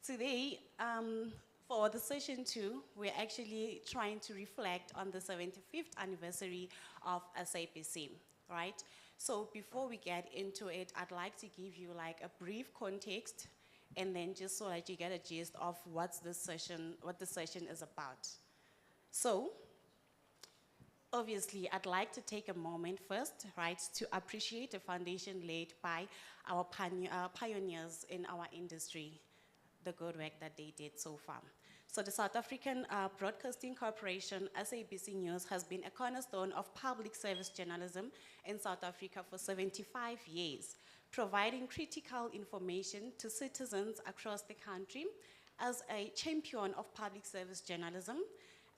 Today, for the session 2, we're actually trying to reflect on the 75th anniversary of SAPC, right? So before we get into it, I'd like to give you like a brief context and then just so that you get a gist of what the session is about. So, obviously, I'd like to take a moment first, right, to appreciate the foundation laid by our pioneers in our industry, the good work that they did so far. So the South African Broadcasting Corporation, SABC News, has been a cornerstone of public service journalism in South Africa for 75 years, providing critical information to citizens across the country. As a champion of public service journalism,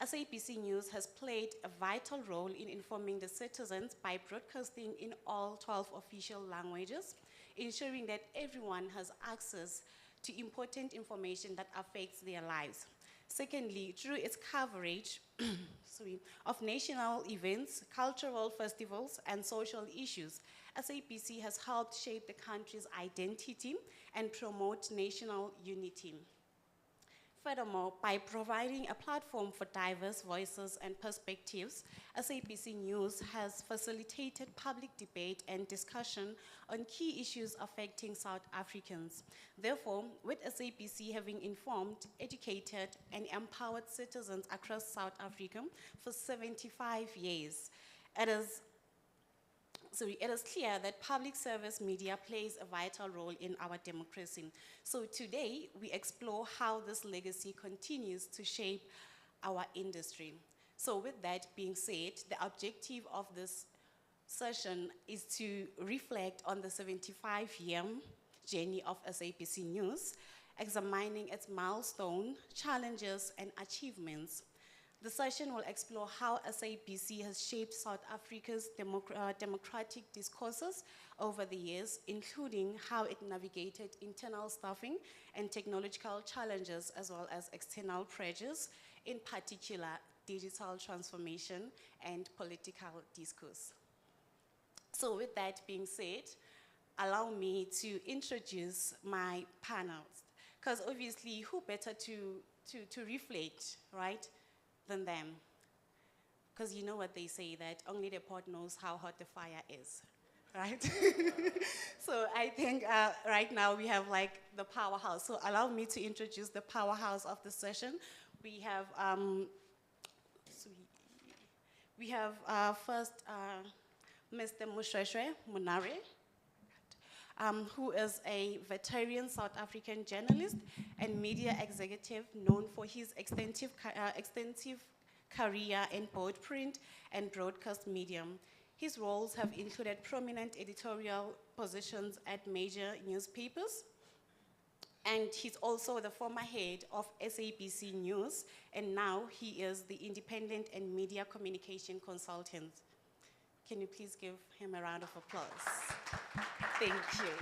SABC News has played a vital role in informing the citizens by broadcasting in all 12 official languages, ensuring that everyone has access to important information that affects their lives. Secondly, through its coverage of national events, cultural festivals, and social issues, SABC has helped shape the country's identity and promote national unity. Furthermore, by providing a platform for diverse voices and perspectives, SABC News has facilitated public debate and discussion on key issues affecting South Africans. Therefore, with SABC having informed, educated, and empowered citizens across South Africa for 75 years, it is clear that public service media plays a vital role in our democracy. So today, we explore how this legacy continues to shape our industry. So with that being said, the objective of this session is to reflect on the 75-year journey of SABC News, examining its milestone, challenges, and achievements. The session will explore how SABC has shaped South Africa's democratic discourses over the years, including how it navigated internal staffing and technological challenges, as well as external pressures, in particular, digital transformation and political discourse. So with that being said, allow me to introduce my panels, because obviously, who better to reflect, right, than them? Because you know what they say, that only the pot knows how hot the fire is, right? So I think right now we have like the powerhouse. So allow me to introduce the powerhouse of the session. We have first Mr. Mushweshwe Munare, who is a veteran South African journalist and media executive known for his extensive career in both print and broadcast medium. His roles have included prominent editorial positions at major newspapers, and he's also the former head of SABC News, and now he is the independent and media communication consultant. Can you please give him a round of applause? Thank you.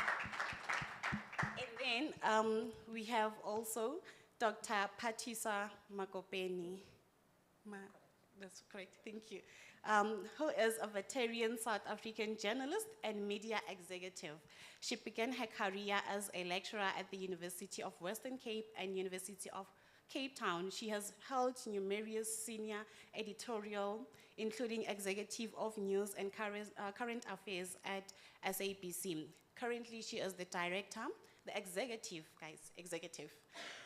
And then we have also Dr. Patisa Makopeni. That's correct, thank you. Who is a veteran South African journalist and media executive. She began her career as a lecturer at the University of Western Cape and University of Cape Town. She has held numerous senior editorial, including executive of news and current affairs at SABC. Currently, she is the executive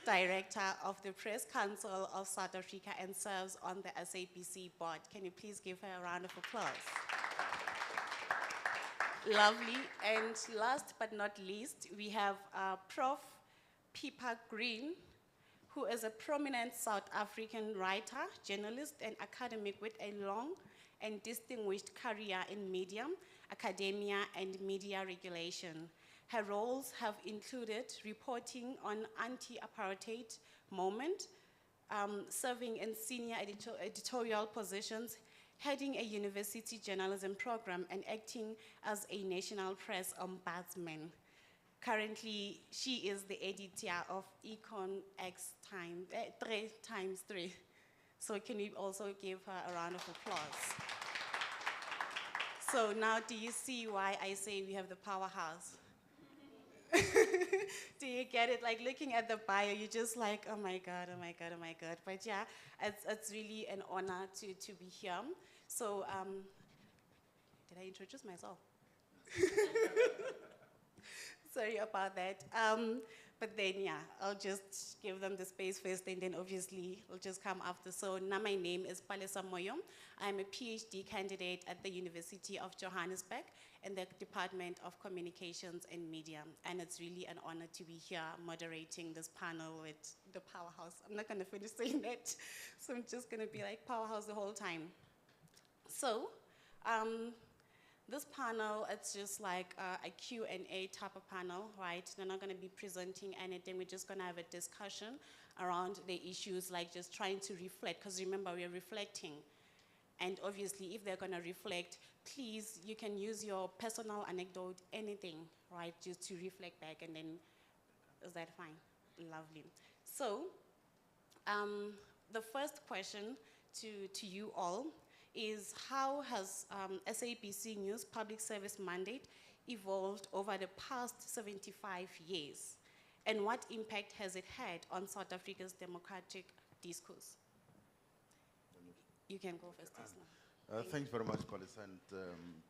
director of the Press Council of South Africa and serves on the SABC board. Can you please give her a round of applause? Lovely. And last but not least, we have Prof. Pippa Green, who is a prominent South African writer, journalist, and academic with a long and distinguished career in media, academia, and media regulation. Her roles have included reporting on anti-apartheid movement, serving in senior editorial positions, heading a university journalism program, and acting as a national press ombudsman. Currently, she is the editor of Econ X 3x3. So can we also give her a round of applause? So now do you see why I say we have the powerhouse? Do you get it? Like looking at the bio, you're just like, oh my God, oh my God, oh my God. But yeah, it's really an honor to be here. So, did I introduce myself? Sorry about that. But then, yeah, I'll just give them the space first, and then obviously I'll just come after. So now my name is Palesa Moyo. I'm a PhD candidate at the University of Johannesburg in the Department of Communications and Media. And it's really an honor to be here moderating this panel with the powerhouse. I'm not going to finish saying that, so I'm just going to be like powerhouse the whole time. So, this panel, it's just like a Q&A type of panel, right? They're not going to be presenting anything. We're just going to have a discussion around the issues, like just trying to reflect, because remember, we're reflecting. And obviously, if they're going to reflect, please, you can use your personal anecdote, anything, right, just to reflect back, and then, is that fine? Lovely. So, the first question to you all is, how has SABC News public service mandate evolved over the past 75 years? And what impact has it had on South Africa's democratic discourse? You can go first, Isla. Thanks very much, Paulus, and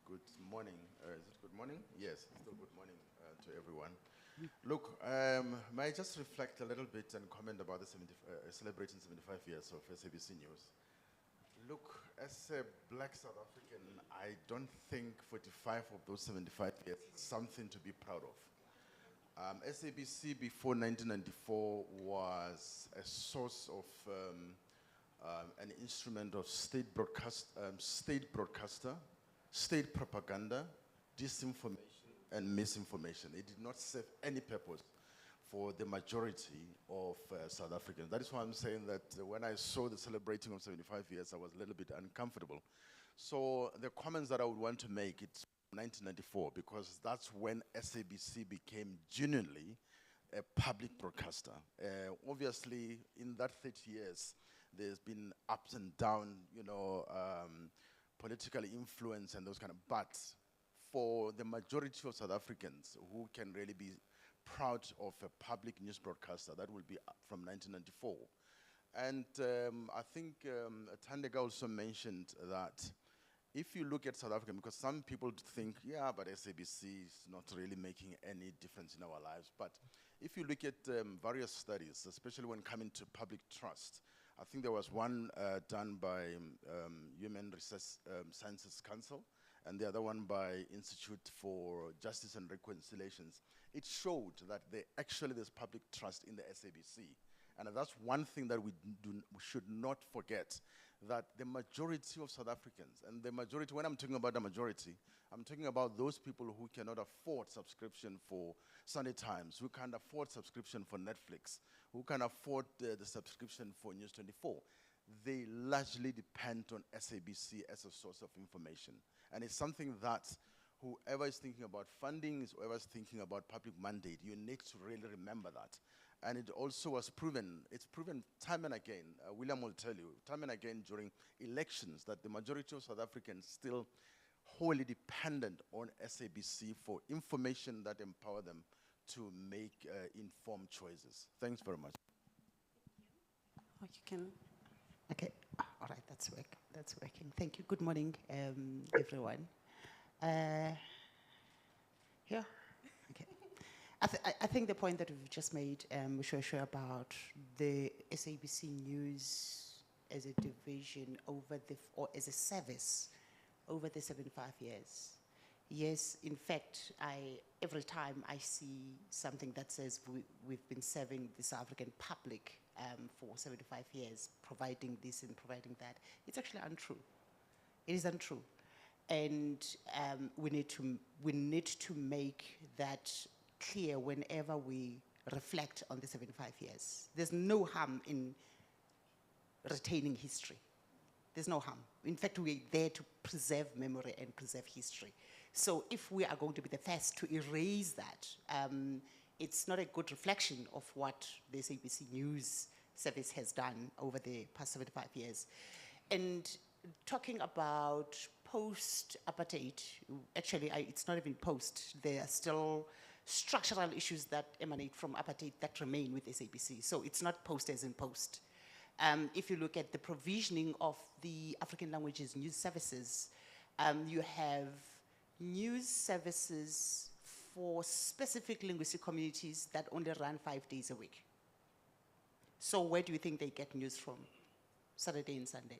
good morning. Is it good morning? Yes, still good morning to everyone. Look, may I just reflect a little bit and comment about the celebrating 75 years of SABC News? Look, as a black South African, I don't think 45 of those 75 years is something to be proud of. SABC before 1994 was a source of an instrument of state broadcaster, state propaganda, disinformation, and misinformation. It did not serve any purpose for the majority of South Africans. That is why I'm saying that when I saw the celebrating of 75 years, I was a little bit uncomfortable. So the comments that I would want to make, it's 1994, because that's when SABC became genuinely a public broadcaster. Obviously, in that 30 years, there's been ups and downs, you know, political influence and those kind of, but for the majority of South Africans who can really be proud of a public news broadcaster, that will be from 1994. And I think Tandega also mentioned that if you look at South Africa, because some people think, yeah, but SABC is not really making any difference in our lives. But if you look at various studies, especially when coming to public trust, I think there was one done by Human Research Sciences Council, and the other one by Institute for Justice and Reconciliations. It showed that there's public trust in the SABC. And that's one thing that we should not forget, that the majority of South Africans, and the majority, when I'm talking about the majority, I'm talking about those people who cannot afford subscription for Sunday Times, who can't afford subscription for Netflix, who can afford the subscription for News 24. They largely depend on SABC as a source of information. And it's something that whoever is thinking about funding, whoever is thinking about public mandate, you need to really remember that. And it also was proven, it's proven time and again, William will tell you, time and again during elections, that the majority of South Africans still wholly dependent on SABC for information that empower them to make informed choices. Thanks very much. Oh, you can. Okay, all right, that's working. Thank you. Good morning, everyone. Yeah, okay. I think the point that we've just made, sure about the SABC News as a division over or as a service over the 75 years. Yes, in fact, every time I see something that says we've been serving the South African public for 75 years, providing this and providing that, it's actually untrue. It is untrue. And we need to make that clear whenever we reflect on the 75 years. There's no harm in retaining history. There's no harm. In fact, we're there to preserve memory and preserve history. So if we are going to be the first to erase that, it's not a good reflection of what the SABC News Service has done over the past 75 years. And talking about post-apartheid, actually, it's not even post. There are still structural issues that emanate from apartheid that remain with SABC. So it's not post as in post. If you look at the provisioning of the African languages news services, you have news services for specific linguistic communities that only run 5 days a week. So where do you think they get news from? Saturday and Sunday.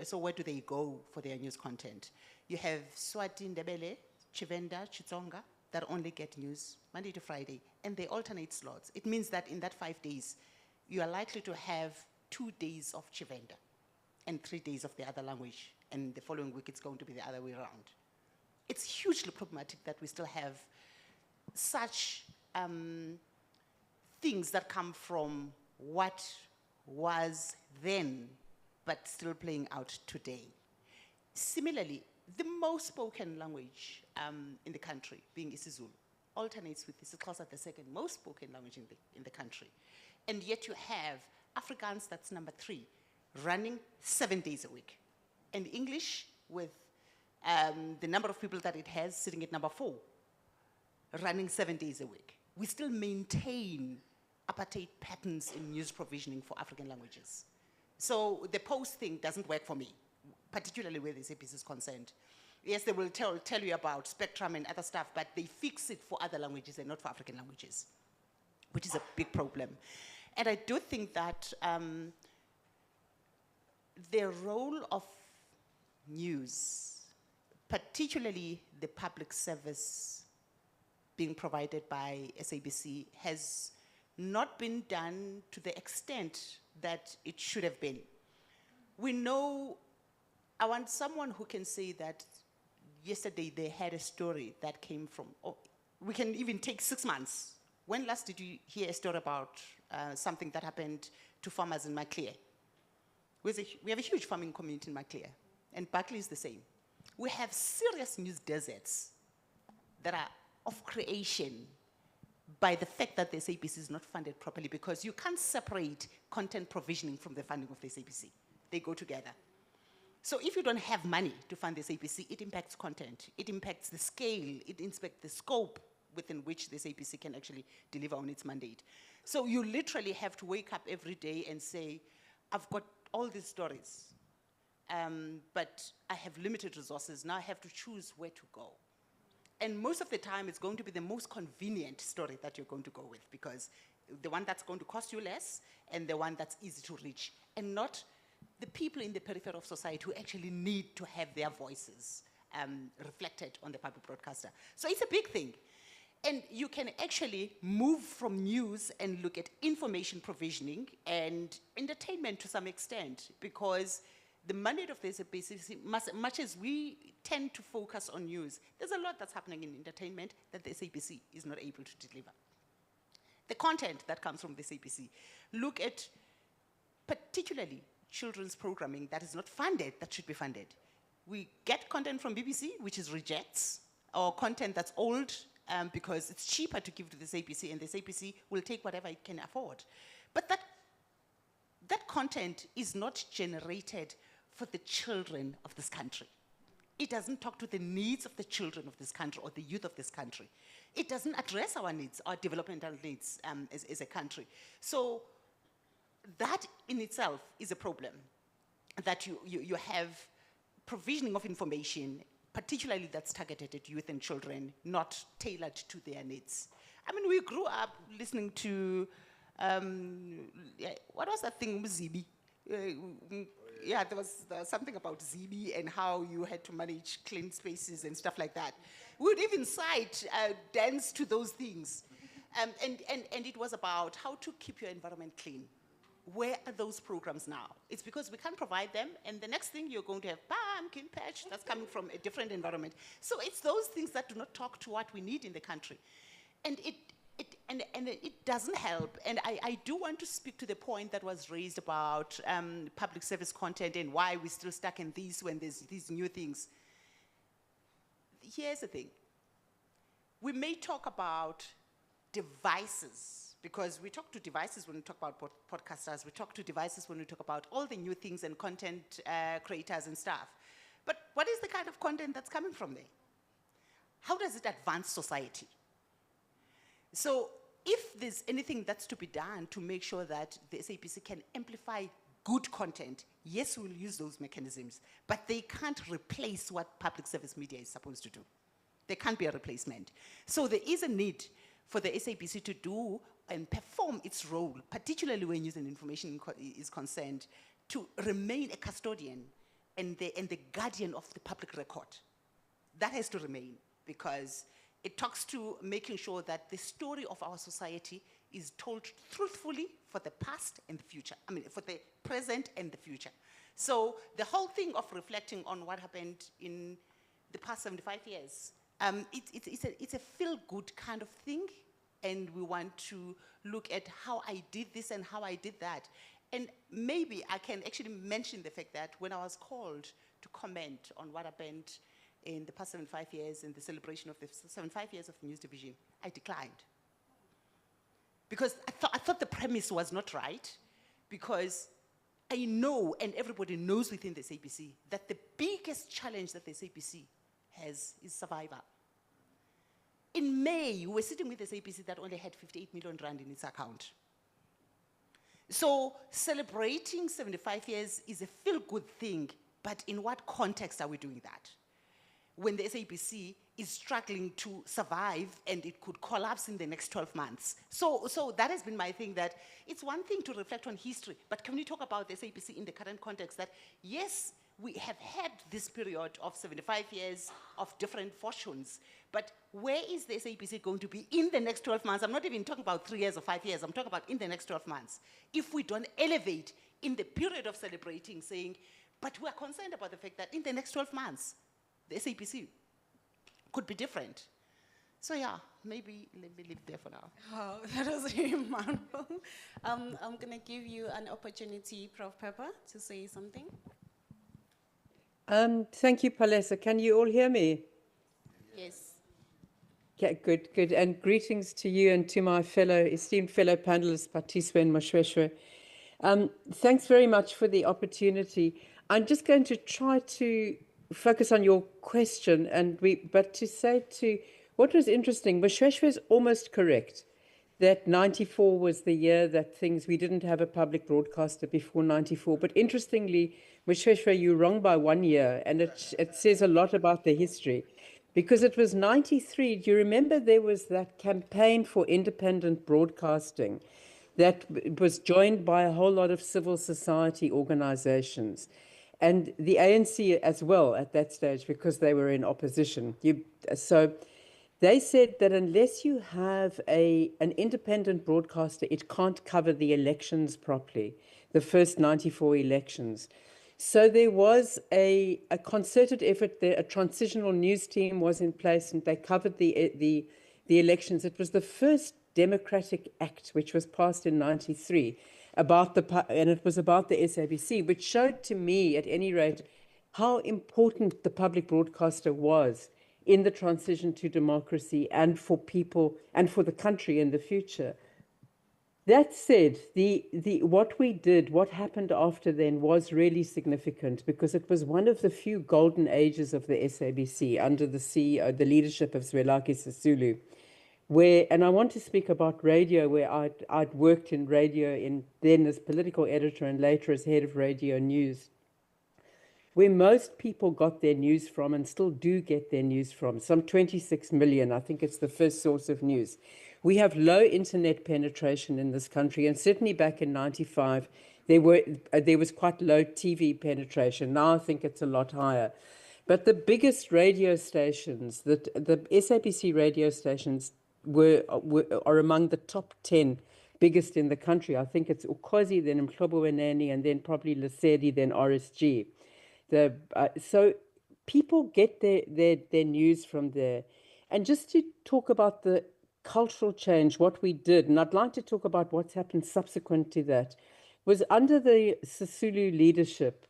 So where do they go for their news content? You have Swati, Ndebele, Chivenda, Chitsonga that only get news Monday to Friday, and they alternate slots. It means that in that 5 days, you are likely to have 2 days of Chivenda and 3 days of the other language, and the following week it's going to be the other way around. It's hugely problematic that we still have such things that come from what was then, but still playing out today. Similarly, the most spoken language in the country, being isiZulu, alternates with isiXhosa, the second most spoken language in the country. And yet you have Afrikaans, that's number 3, running 7 days a week. And English, with the number of people that it has, sitting at number 4, running 7 days a week. We still maintain apartheid patterns in news provisioning for African languages. So the post thing doesn't work for me, particularly where the SABC is concerned. Yes, they will tell you about spectrum and other stuff, but they fix it for other languages and not for African languages, which is a big problem. And I do think that the role of news, particularly the public service being provided by SABC, has not been done to the extent that it should have been. We know, I want someone who can say that yesterday they had a story that came from, we can even take 6 months. When last did you hear a story about something that happened to farmers in Maclear? We have a huge farming community in Maclear, and Berkeley is the same. We have serious news deserts that are of creation by the fact that the SABC is not funded properly, because you can't separate content provisioning from the funding of the SABC. They go together. So if you don't have money to fund the SABC, it impacts content, it impacts the scale, it impacts the scope within which the SABC can actually deliver on its mandate. So you literally have to wake up every day and say, I've got all these stories, but I have limited resources. Now I have to choose where to go. And most of the time, it's going to be the most convenient story that you're going to go with, because the one that's going to cost you less and the one that's easy to reach, and not the people in the periphery of society who actually need to have their voices reflected on the public broadcaster. So it's a big thing. And you can actually move from news and look at information provisioning and entertainment to some extent, because the mandate of the SABC, much as we tend to focus on news, there's a lot that's happening in entertainment that the SABC is not able to deliver. The content that comes from the SABC, look at particularly children's programming that is not funded, that should be funded. We get content from BBC, which is rejects, or content that's old, because it's cheaper to give to the SABC, and the SABC will take whatever it can afford. But that content is not generated for the children of this country. It doesn't talk to the needs of the children of this country or the youth of this country. It doesn't address our needs, our developmental needs as a country. So that in itself is a problem, that you have provisioning of information, particularly that's targeted at youth and children, not tailored to their needs. I mean, we grew up listening to, what was that thing, Zibi? Yeah, there was something about Zibi and how you had to manage clean spaces and stuff like that. We would even cite, dance to those things. And it was about how to keep your environment clean. Where are those programs now? It's because we can't provide them, and the next thing you're going to have pumpkin patch that's coming from a different environment. So it's those things that do not talk to what we need in the country. And it doesn't help. And I do want to speak to the point that was raised about public service content and why we're still stuck in these when there's these new things. Here's the thing. We may talk about devices, because we talk to devices when we talk about podcasters, we talk to devices when we talk about all the new things and content creators and stuff. But what is the kind of content that's coming from there? how does it advance society? So if there's anything that's to be done to make sure that the SABC can amplify good content, yes, we'll use those mechanisms, but they can't replace what public service media is supposed to do. There can't be a replacement. So there is a need for the SABC to do and perform its role, particularly when news and information is concerned, to remain a custodian and the guardian of the public record. That has to remain, because it talks to making sure that the story of our society is told truthfully for the past and the future. I mean, for the present and the future. So the whole thing of reflecting on what happened in the past 75 years, it's a feel-good kind of thing, and we want to look at how I did this and how I did that. And maybe I can actually mention the fact that when I was called to comment on what happened in the past 75 years in the celebration of the 75 years of the news division, I declined. Because I thought the premise was not right, because I know, and everybody knows within the SABC, that the biggest challenge that the SABC has is survival. In May, we were sitting with the SABC that only had 58 million rand in its account. So celebrating 75 years is a feel-good thing, but in what context are we doing that? When the SABC is struggling to survive and it could collapse in the next 12 months. So that has been my thing, that it's one thing to reflect on history, but can we talk about the SABC in the current context, that yes, we have had this period of 75 years of different fortunes, but where is the SABC going to be in the next 12 months? I'm not even talking about 3 years or 5 years, I'm talking about in the next 12 months. If we don't elevate in the period of celebrating, saying, but we're concerned about the fact that in the next 12 months, the SABC could be different. So yeah, maybe let me leave there for now. Oh, that was remarkable. I'm going to give you an opportunity, Prof. Pepper, to say something. Thank you, Palesa. Can you all hear me? Yes. Yeah, good, good. And greetings to you and to my esteemed fellow panelists, Patiswe and Moshweshwe. Thanks very much for the opportunity. I'm just going to try to focus on your question, but to say to what was interesting, Moshweshwe is almost correct that 94 was the year that we didn't have a public broadcaster before 94. But interestingly, Moshweshwe, you're wrong by 1 year, and it says a lot about the history. Because it was 93, do you remember there was that campaign for independent broadcasting that was joined by a whole lot of civil society organizations? And the ANC as well at that stage, because they were in opposition. So they said that unless you have an independent broadcaster, it can't cover the elections properly, the first 94 elections. So there was a concerted effort there. A transitional news team was in place, and they covered the elections. It was the first democratic act, which was passed in 93, and it was about the SABC, which showed to me, at any rate, how important the public broadcaster was in the transition to democracy and for people and for the country in the future. That said, what happened after then was really significant, because it was one of the few golden ages of the SABC under the CEO, the leadership of Zwelakhe Sisulu. And I want to speak about radio, where I'd worked in radio then as political editor and later as head of radio news, where most people got their news from and still do get their news from, some 26 million. I think it's the first source of news. We have low internet penetration in this country, and certainly back in 95, there was quite low TV penetration. Now I think it's a lot higher. But the biggest radio stations, the SABC radio stations, are among the top 10 biggest in the country. I think it's Ukhozi, then Mhlobo, and then probably Lesedi, then RSG. So people get their news from there. And just to talk about the cultural change, what we did, and I'd like to talk about what's happened subsequent to that, was under the Sisulu leadership,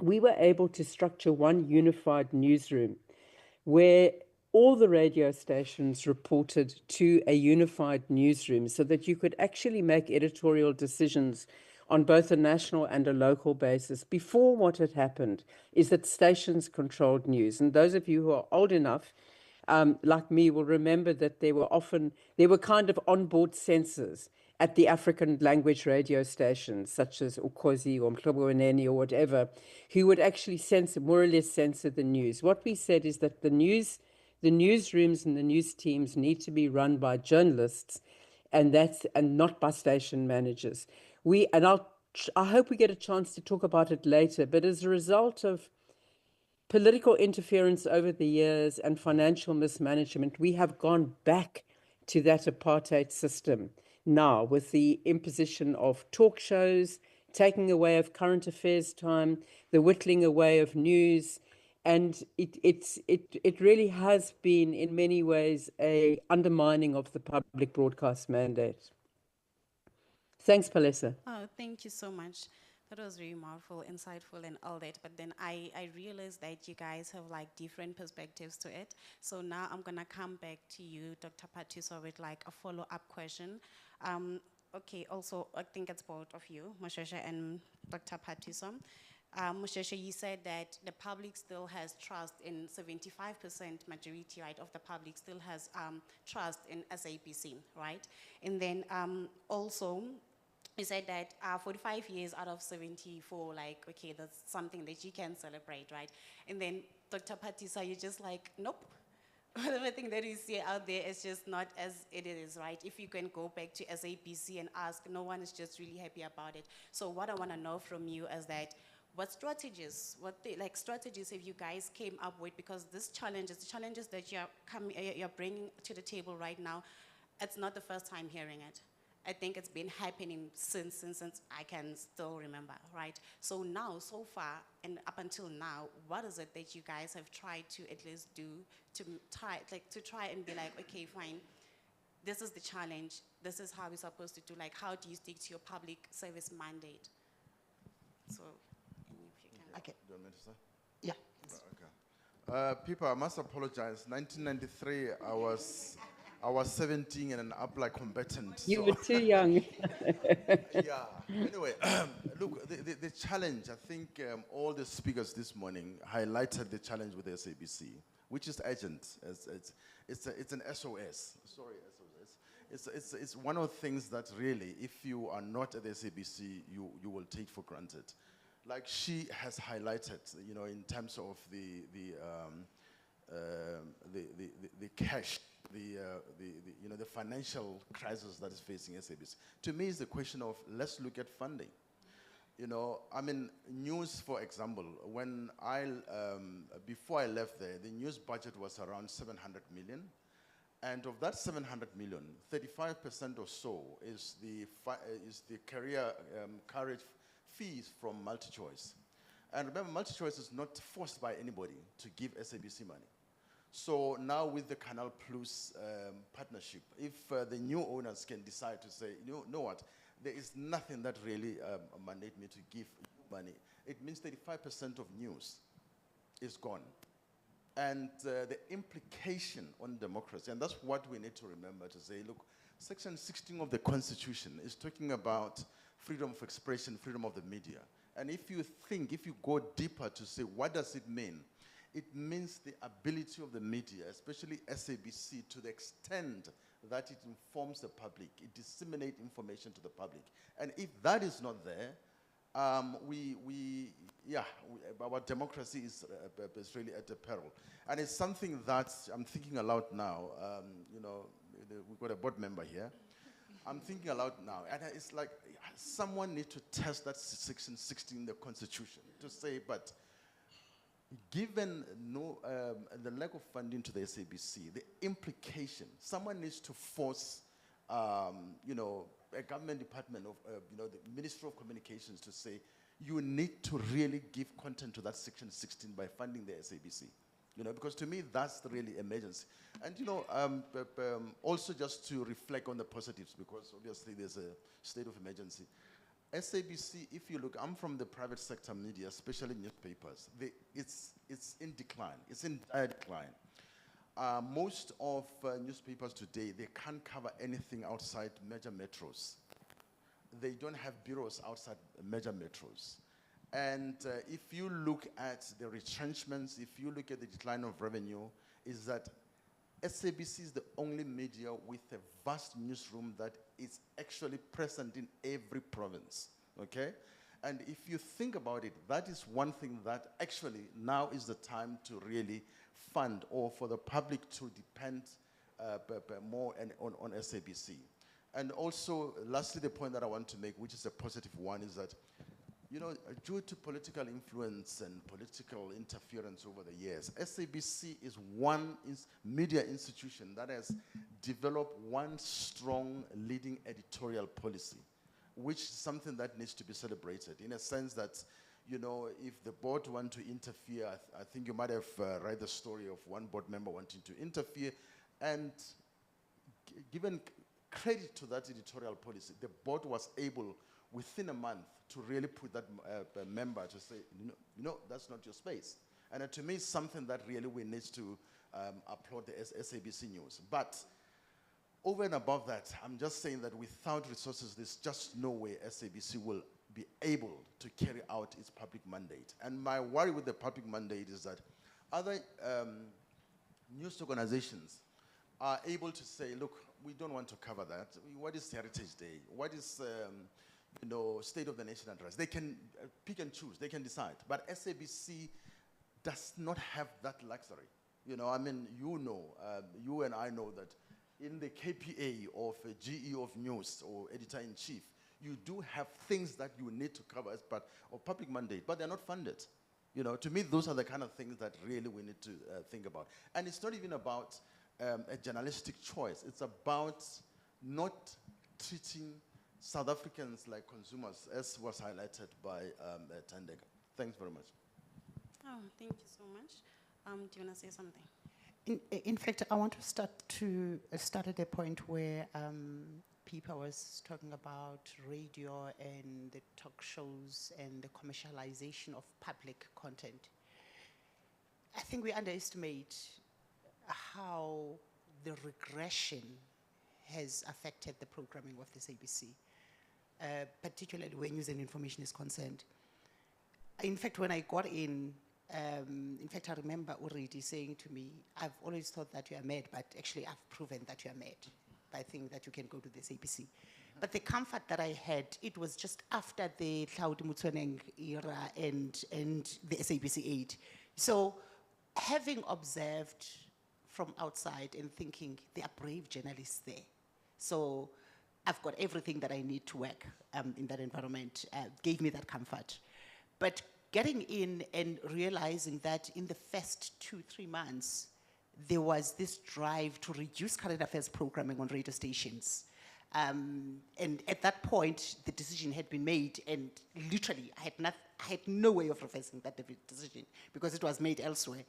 we were able to structure one unified newsroom where all the radio stations reported to a unified newsroom, so that you could actually make editorial decisions on both a national and a local basis. Before, what had happened is that stations controlled news. And those of you who are old enough like me, will remember that there were kind of onboard censors at the African language radio stations, such as Ukhozi or Mhloboneni or whatever, who would actually more or less censor the news. What we said is that the newsrooms and the news teams need to be run by journalists, and not by station managers. I hope we get a chance to talk about it later, but as a result of political interference over the years and financial mismanagement, we have gone back to that apartheid system now with the imposition of talk shows, taking away of current affairs time, the whittling away of news. And it really has been, in many ways, a undermining of the public broadcast mandate. Thanks, Palesa. Oh, thank you so much. That was very powerful, insightful, and all that. But then I realized that you guys have like different perspectives to it. So now I'm gonna come back to you, Dr. Patuso, with like a follow-up question. Okay, also I think it's both of you, Moshesha and Dr. Patuso. Moshesha, you said that the public still has trust in 75% majority, right, of the public still has trust in SABC, right? And then also, you said that 45 years out of 74, like, okay, that's something that you can celebrate, right? And then Dr. Patisa, you're just like, nope. Whatever thing that you see out there is just not as it is, right? If you can go back to SABC and ask, no one is just really happy about it. So what I want to know from you is that, what strategies, strategies have you guys came up with? Because the challenges that you're bringing to the table right now, it's not the first time hearing it. I think it's been happening since I can still remember, right? So now, so far, and up until now, what is it that you guys have tried to at least do to try and be like, okay, fine, this is the challenge, this is how we're supposed to do, like, how do you stick to your public service mandate? So, if you can. Okay. Do you want me to start? Yeah. Okay. People, I must apologize. 1993, I was 17 and an apply combatant. You were too young. Yeah. Anyway, look, the challenge, I think all the speakers this morning highlighted the challenge with the SABC, which is urgent. It's an SOS. Sorry, SOS. It's one of the things that really, if you are not at the SABC, you will take for granted. Like she has highlighted, you know, in terms of the cash, the financial crisis that is facing SABC. To me, it's the question of, let's look at funding. You know, I mean, news, for example, when before I left there, the news budget was around 700 million. And of that 700 million, 35% or so is the career courage fees from MultiChoice. And remember, MultiChoice is not forced by anybody to give SABC money. So now with the Canal Plus partnership, if the new owners can decide to say, you know what, there is nothing that really mandate me to give money, it means 35% of news is gone. And the implication on democracy, and that's what we need to remember to say, look, Section 16 of the Constitution is talking about freedom of expression, freedom of the media. And if you go deeper to say, what does it mean? It means the ability of the media, especially SABC, to the extent that it informs the public, it disseminates information to the public. And if that is not there, our democracy is really at a peril. And it's something that I'm thinking aloud now. You know, we've got a board member here. I'm thinking aloud now. And it's like someone needs to test that Section 16 in the Constitution to say, but given the lack of funding to the SABC, the implication, someone needs to force, a government department of, the Ministry of Communications to say, you need to really give content to that Section 16 by funding the SABC. You know, because to me, that's the really emergency. And, also just to reflect on the positives, because obviously there's a state of emergency. SABC, if you look, I'm from the private sector media, especially newspapers. It's in decline. It's in decline. Most of newspapers today, they can't cover anything outside major metros. They don't have bureaus outside major metros. And if you look at the retrenchments, if you look at the decline of revenue, is that SABC is the only media with a vast newsroom that is actually present in every province, okay? And if you think about it, that is one thing that actually now is the time to really fund, or for the public to depend more on SABC. And also, lastly, the point that I want to make, which is a positive one, is that, you know, due to political influence and political interference over the years, SABC is one media institution that has developed one strong leading editorial policy, which is something that needs to be celebrated, in a sense that, you know, if the board want to interfere, I think you might have read the story of one board member wanting to interfere, and given credit to that editorial policy, the board was able, within a month, to really put that member to say, no, that's not your space. And to me, it's something that really we need to applaud the SABC News. But over and above that, I'm just saying that without resources, there's just no way SABC will be able to carry out its public mandate. And my worry with the public mandate is that other news organizations are able to say, look, we don't want to cover that. What is Heritage Day? What is, you know, State of the Nation address? They can pick and choose. They can decide. But SABC does not have that luxury. You know, I mean, you know, you and I know that in the KPA of a GE of News or editor-in-chief, you do have things that you need to cover as part of public mandate, but they're not funded. You know, to me, those are the kind of things that really we need to think about. And it's not even about a journalistic choice. It's about not treating South Africans like consumers, as was highlighted by Tandega. Thanks very much. Oh, thank you so much. Do you want to say something? In fact, I want to start at a point where Pipa was talking about radio and the talk shows and the commercialization of public content. I think we underestimate how the regression has affected the programming of this ABC, particularly where news and information is concerned. In fact, when I got in fact, I remember already saying to me, I've always thought that you are mad, but actually I've proven that you are mad by thinking that you can go to this ABC. But the comfort that I had, it was just after the Hlaudi Motsoeneng era and the SABC 8. So having observed from outside and thinking there are brave journalists there. So I've got everything that I need to work in that environment, gave me that comfort. But getting in and realizing that in the first 2-3 months, there was this drive to reduce current affairs programming on radio stations. And at that point, the decision had been made, and literally, I had no way of reversing that decision because it was made elsewhere.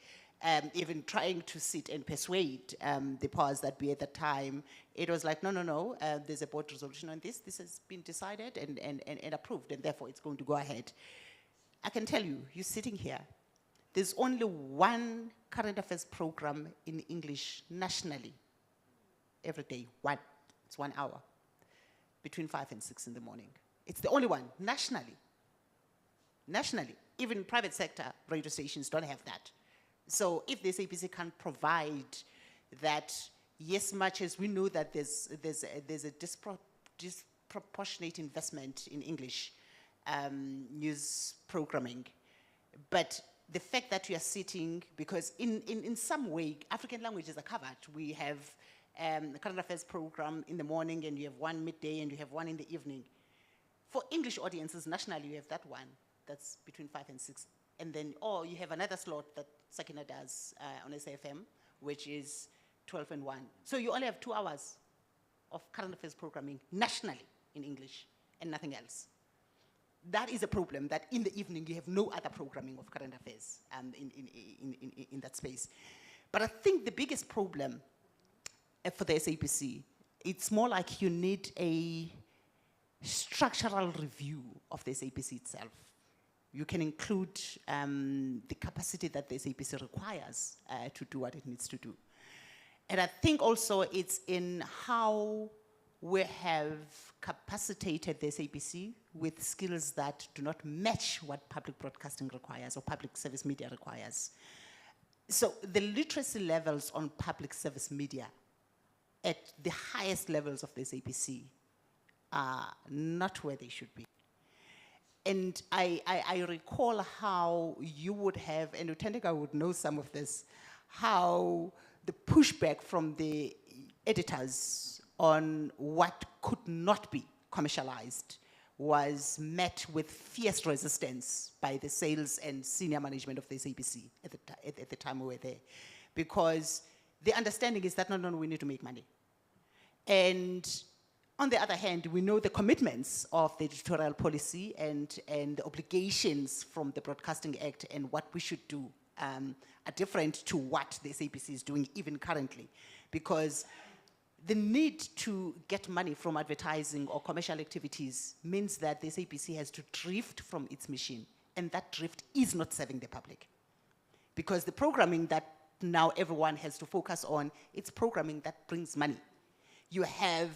Even trying to sit and persuade the powers that be at the time, it was like, no, there's a board resolution on this. This has been decided and approved, and therefore it's going to go ahead. I can tell you, you're sitting here, there's only one current affairs program in English nationally, every day, one. It's 1 hour, between 5 and 6 in the morning. It's the only one, nationally. Nationally, even private sector radio stations don't have that. So if the SABC can't provide that, yes, much as we know that there's a disproportionate investment in English news programming, but the fact that we are sitting, because in some way, African languages are covered. We have a current affairs program in the morning, and you have one midday, and you have one in the evening. For English audiences, nationally, you have that one, that's between 5 and 6. And then, or you have another slot that Sakina does on SAFM, which is 12 and 1. So you only have 2 hours of current affairs programming nationally in English and nothing else. That is a problem, that in the evening you have no other programming of current affairs in that space. But I think the biggest problem for the SABC, it's more like you need a structural review of the SABC itself. You can include the capacity that the SABC requires to do what it needs to do. And I think also it's in how we have capacitated the SABC with skills that do not match what public broadcasting requires or public service media requires. So the literacy levels on public service media at the highest levels of the SABC are not where they should be. And I recall how you would have, and Utendeka would know some of this, how the pushback from the editors on what could not be commercialized was met with fierce resistance by the sales and senior management of the SABC at the time we were there. Because the understanding is that no, we need to make money. And on the other hand, we know the commitments of the editorial policy and the obligations from the Broadcasting Act and what we should do are different to what the SABC is doing even currently. Because the need to get money from advertising or commercial activities means that the SABC has to drift from its mission, and that drift is not serving the public. Because the programming that now everyone has to focus on, it's programming that brings money. You have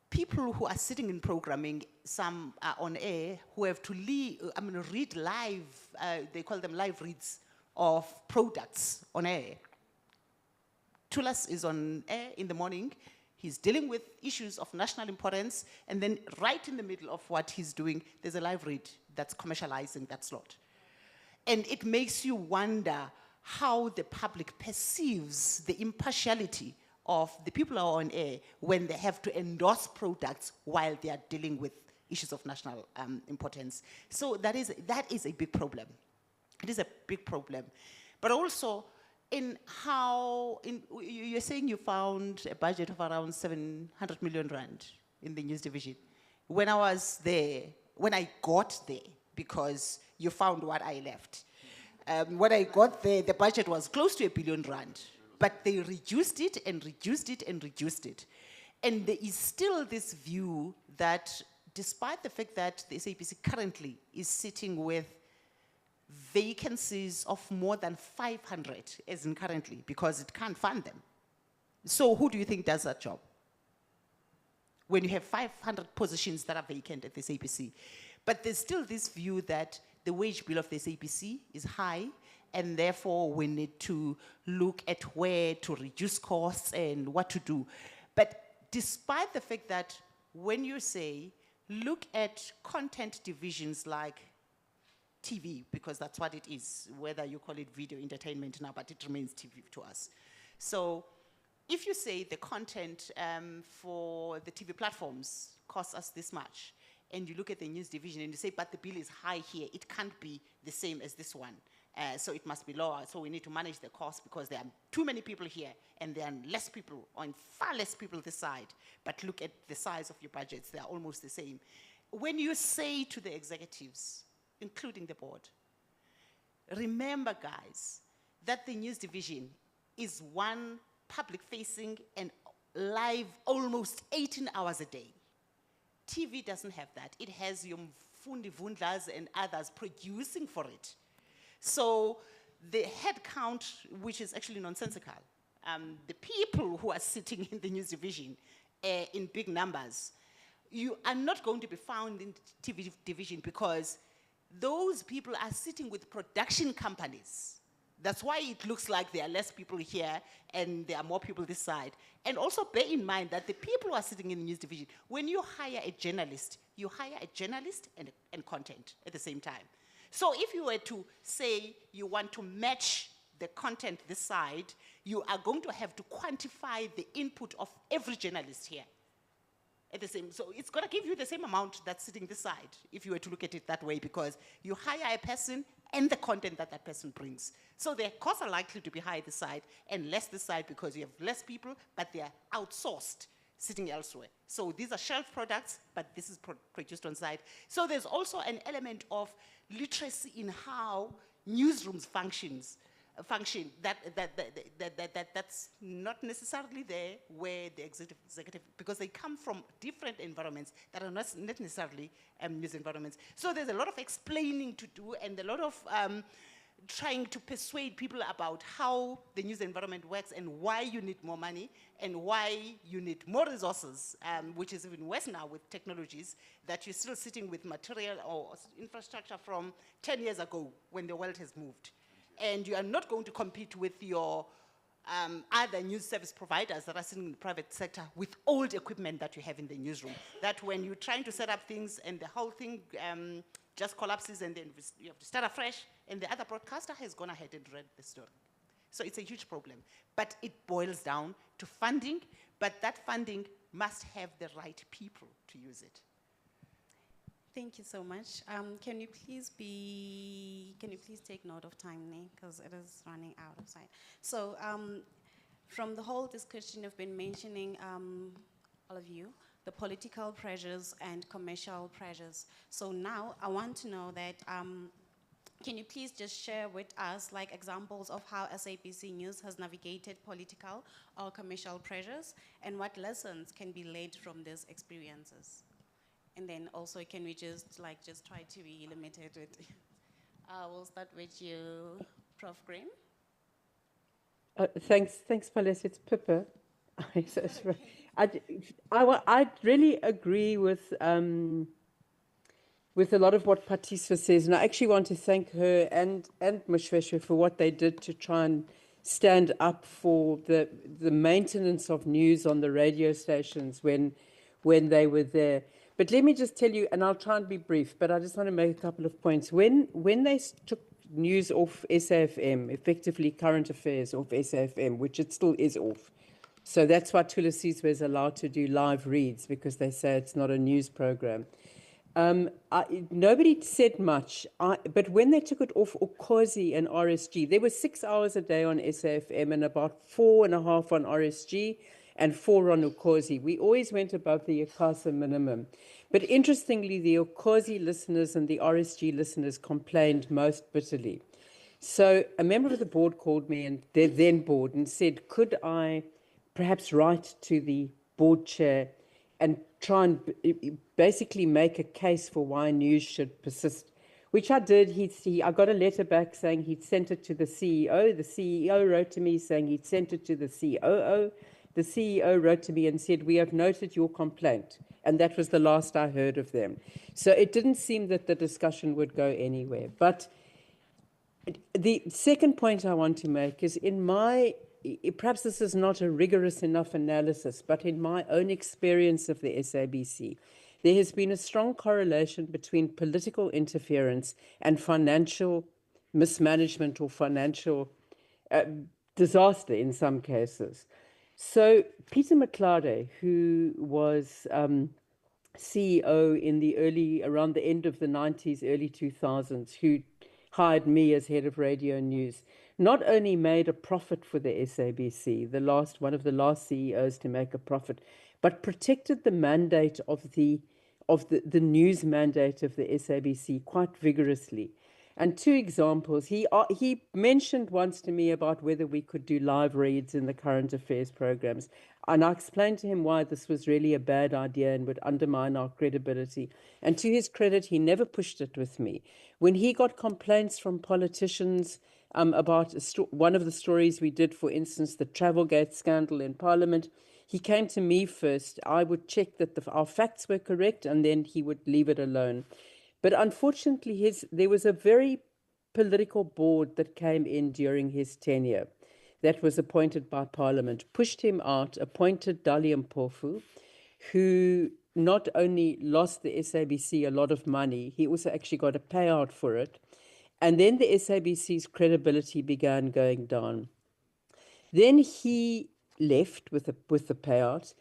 people who are sitting in programming, some are on air, who have to read live, they call them live reads of products on air. Tulas is on air in the morning, he's dealing with issues of national importance, and then right in the middle of what he's doing, there's a live read that's commercializing that slot. And it makes you wonder how the public perceives the impartiality of the people who are on air when they have to endorse products while they are dealing with issues of national importance. So that is a big problem. It is a big problem. But also, you're saying you found a budget of around 700 million rand in the news division. When I was there, when I got there, because you found what I left, when I got there, the budget was close to R1 billion, but they reduced it and reduced it and reduced it. And there is still this view that despite the fact that the SABC currently is sitting with vacancies of more than 500, as in currently, because it can't fund them. So who do you think does that job? When you have 500 positions that are vacant at the SABC. But there's still this view that the wage bill of the SABC is high, and therefore we need to look at where to reduce costs and what to do. But despite the fact that when you say, look at content divisions like TV, because that's what it is, whether you call it video entertainment now, but it remains TV to us. So if you say the content for the TV platforms costs us this much, and you look at the news division and you say, but the bill is high here, it can't be the same as this one. So it must be lower, so we need to manage the cost because there are too many people here and there are less people, or far less people this side. But look at the size of your budgets, they are almost the same. When you say to the executives, including the board, remember guys, that the news division is one public-facing and live almost 18 hours a day. TV doesn't have that. It has your Mfundi Vundlas and others producing for it. So the head count, which is actually nonsensical, the people who are sitting in the news division in big numbers, you are not going to be found in the TV division because those people are sitting with production companies. That's why it looks like there are less people here and there are more people this side. And also bear in mind that the people who are sitting in the news division, when you hire a journalist, you hire a journalist and content at the same time. So if you were to say you want to match the content this side, you are going to have to quantify the input of every journalist here. At the same, so it's going to give you the same amount that's sitting this side, if you were to look at it that way, because you hire a person and the content that that person brings. So their costs are likely to be high this side and less this side because you have less people, but they are outsourced, sitting elsewhere. So these are shelf products, but this is produced on site. So there's also an element of literacy in how newsrooms function that's not necessarily there where the executive, because they come from different environments that are not necessarily news environments. So there's a lot of explaining to do and a lot of trying to persuade people about how the news environment works and why you need more money and why you need more resources, which is even worse now with technologies, that you're still sitting with material or infrastructure from 10 years ago when the world has moved. and you are not going to compete with your other news service providers that are sitting in the private sector with old equipment that you have in the newsroom. That when you're trying to set up things and the whole thing just collapses and then you have to start afresh, and the other broadcaster has gone ahead and read the story. So it's a huge problem. But it boils down to funding, but that funding must have the right people to use it. Thank you so much. Can you please take note of time, because it is running out of time. So from the whole discussion, you've been mentioning, all of you, the political pressures and commercial pressures. So now I want to know that, can you please just share with us like examples of how SABC News has navigated political or commercial pressures, and what lessons can be learned from these experiences? And then also, can we just try to be limited with, we'll start with you, Prof. Graham. Thanks, Palesa. It's Pippa. I really agree with a lot of what Patiswa says, and I actually want to thank her and Moshweshwe for what they did to try and stand up for the maintenance of news on the radio stations when they were there. But let me just tell you, and I'll try and be brief, but I just want to make a couple of points. When they took news off SAFM, effectively current affairs off SAFM, which it still is off. So that's why Tulisi's was allowed to do live reads, because they say it's not a news program. Nobody said much, but when they took it off Ukhozi and RSG, there were 6 hours a day on SAFM and about 4.5 on RSG, and 4 on Ukhozi. We always went above the ICASA minimum. But interestingly, the Ukhozi listeners and the RSG listeners complained most bitterly. So a member of the board called me, and their then board, and said, could I perhaps write to the board chair and try and basically make a case for why news should persist, which I did. I got a letter back saying he'd sent it to the CEO. The CEO wrote to me saying he'd sent it to the COO. The CEO wrote to me and said, we have noted your complaint. And that was the last I heard of them. So it didn't seem that the discussion would go anywhere. But the second point I want to make is, perhaps this is not a rigorous enough analysis, but in my own experience of the SABC, there has been a strong correlation between political interference and financial mismanagement or financial disaster in some cases. So Peter McLeod, who was CEO around the end of the 90s, early 2000s, who hired me as head of radio news, not only made a profit for the SABC, one of the last CEOs to make a profit, but protected the mandate of the news mandate of the SABC quite vigorously. And 2 examples, he mentioned once to me about whether we could do live reads in the current affairs programs. And I explained to him why this was really a bad idea and would undermine our credibility. And to his credit, he never pushed it with me. When he got complaints from politicians about one of the stories we did, for instance, the Travelgate scandal in Parliament, he came to me first. I would check that our facts were correct, and then he would leave it alone. But unfortunately, there was a very political board that came in during his tenure that was appointed by Parliament, pushed him out, appointed Dali Mpofu, who not only lost the SABC a lot of money, he also actually got a payout for it. And then the SABC's credibility began going down. Then he left with the payout,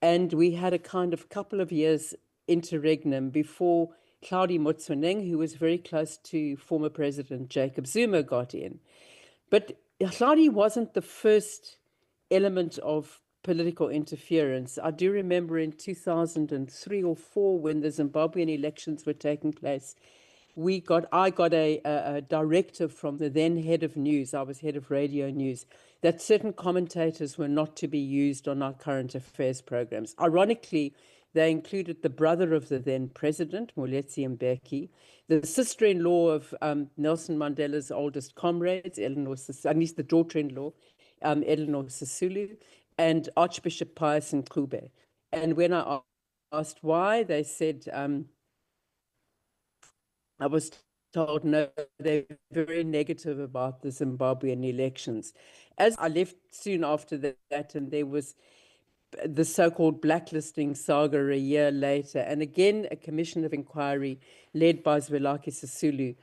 and we had a kind of couple of years interregnum before Claudie Motsoeneng, who was very close to former President Jacob Zuma, got in. But Claudie wasn't the first element of political interference. I do remember in 2003 or 4, when the Zimbabwean elections were taking place, I got a directive from the then head of news, I was head of radio news, that certain commentators were not to be used on our current affairs programs. Ironically, they included the brother of the then president, Moletsi Mbeki, the sister-in-law of Nelson Mandela's oldest comrades, at least the daughter-in-law, Eleanor Sisulu, and Archbishop Pius Nkube. And when I asked why, they said, I was told no, they're very negative about the Zimbabwean elections. As I left soon after that, and there was the so-called blacklisting saga a year later, and again a commission of inquiry led by Zwelakhe Sisulu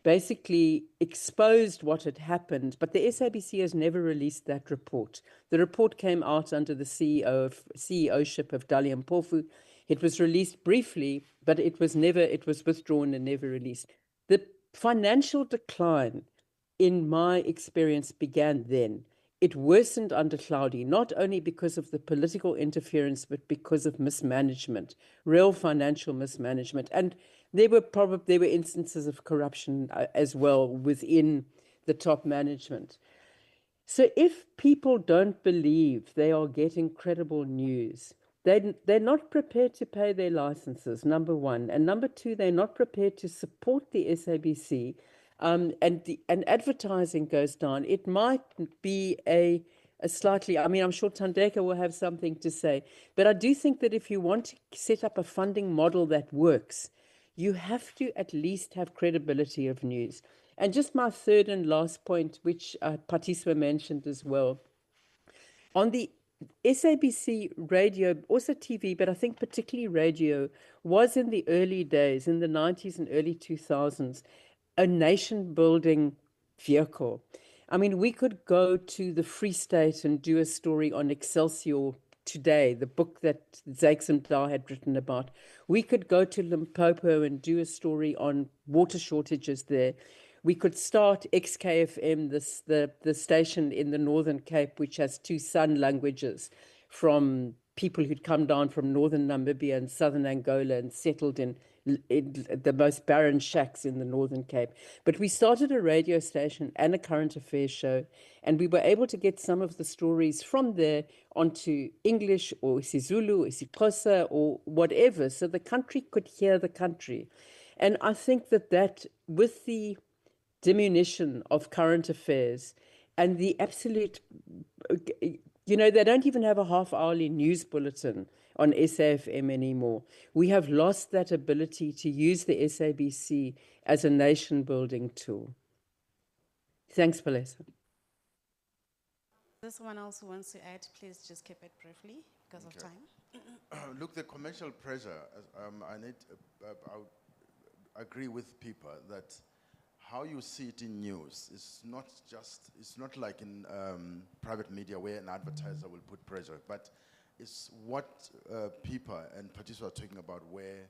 basically exposed what had happened, but the SABC has never released that report. The report came out under the CEOship of Dali Mpofu. It was released briefly, but it was withdrawn and never released. The financial decline, in my experience, began then. It worsened under Cloudy, not only because of the political interference, but because of mismanagement, real financial mismanagement. And there were instances of corruption as well within the top management. So if people don't believe they are getting credible news, they're not prepared to pay their licenses, number one. And number two, they're not prepared to support the SABC. And advertising goes down. It might be a slightly, I mean, I'm sure Tandeka will have something to say, but I do think that if you want to set up a funding model that works, you have to at least have credibility of news. And just my third and last point, which Patiswa mentioned as well, on the SABC radio, also TV, but I think particularly radio, was in the early days, in the 90s and early 2000s, a nation building vehicle. I mean, we could go to the Free State and do a story on Excelsior Today, the book that Zakes Mda had written about. We could go to Limpopo and do a story on water shortages there. We could start XKFM, the station in the Northern Cape, which has two San languages, from people who'd come down from northern Namibia and southern Angola and settled in the most barren shacks in the Northern Cape. But we started a radio station and a current affairs show, and we were able to get some of the stories from there onto English or isiZulu or isiXhosa or whatever, so the country could hear the country. And I think that with the diminution of current affairs and the absolute, they don't even have a half-hourly news bulletin on SAFM anymore. We have lost that ability to use the SABC as a nation-building tool. Thanks, Palesa. This one also wants to add, please just keep it briefly because of time. Look, the commercial pressure, I agree with Pippa that how you see it in news is it's not like in private media where an advertiser will put pressure, but it's what Pippa and Patricia are talking about, where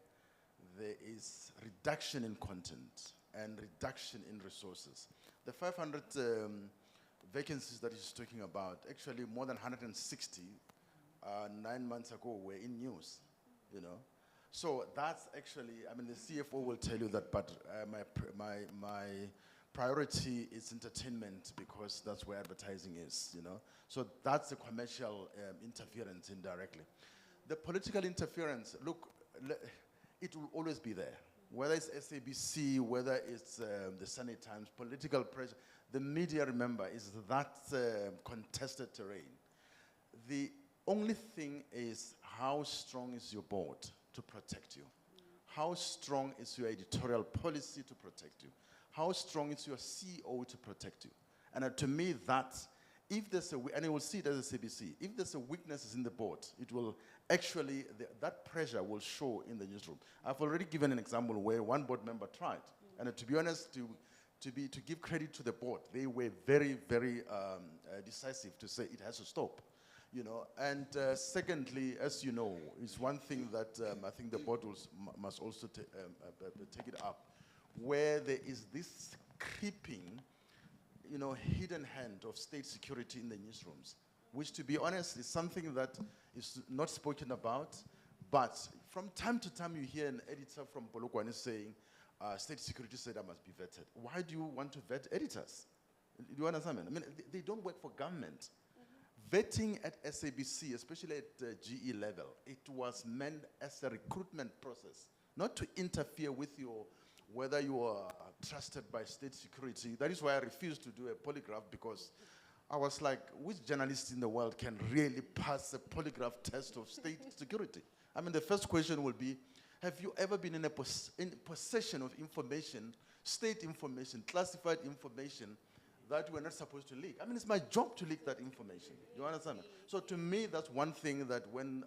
there is reduction in content and reduction in resources. The 500 vacancies that he's talking about, actually more than 160 9 months ago were in news, So that's actually, I mean, the CFO will tell you that, but my priority is entertainment because that's where advertising is, So that's the commercial interference indirectly. The political interference, look, it will always be there. Whether it's SABC, whether it's the Sunday Times, political pressure, the media, remember, is that contested terrain. The only thing is how strong is your board to protect you? How strong is your editorial policy to protect you? How strong is your CEO to protect you? And to me, if there's and you will see it as a CBC, if there's a weakness in the board, it will actually, that pressure will show in the newsroom. I've already given an example where one board member tried. And to be honest, to give credit to the board, they were very, very decisive to say it has to stop. And secondly, as you know, is one thing that I think the board must also take it up, where there is this creeping, hidden hand of state security in the newsrooms, which, to be honest, is something that is not spoken about, but from time to time you hear an editor from Polokwane saying, state security said I must be vetted. Why do you want to vet editors? Do you understand? I mean, they don't work for government. Vetting at SABC, especially at GE level, it was meant as a recruitment process, not to interfere with whether you are trusted by state security. That is why I refused to do a polygraph, because I was like, which journalist in the world can really pass a polygraph test of state security? I mean, the first question will be, Have you ever been in in possession of information, state information, classified information that we're not supposed to leak? I mean, it's my job to leak that information. You understand? So to me, that's one thing that when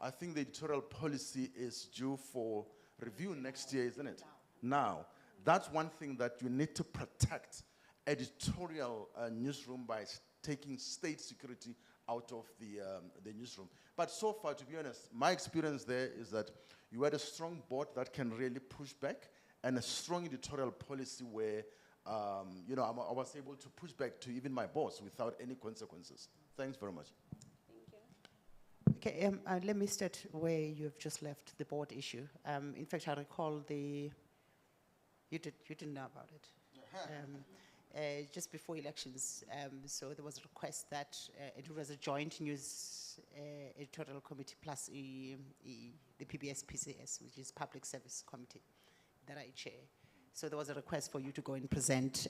I think the editorial policy is due for review next year, isn't it? Now, that's one thing that you need to protect editorial newsroom by taking state security out of the newsroom. But so far, to be honest, my experience there is that you had a strong board that can really push back and a strong editorial policy where you know, I was able to push back to even my boss without any consequences. Thanks very much. Okay, let me start where you've just left the board issue. In fact, I recall you didn't know about it. Just before elections, so there was a request that it was a joint news editorial committee plus the PBS PCS, which is Public Service Committee, that I chair. So there was a request for you to go and present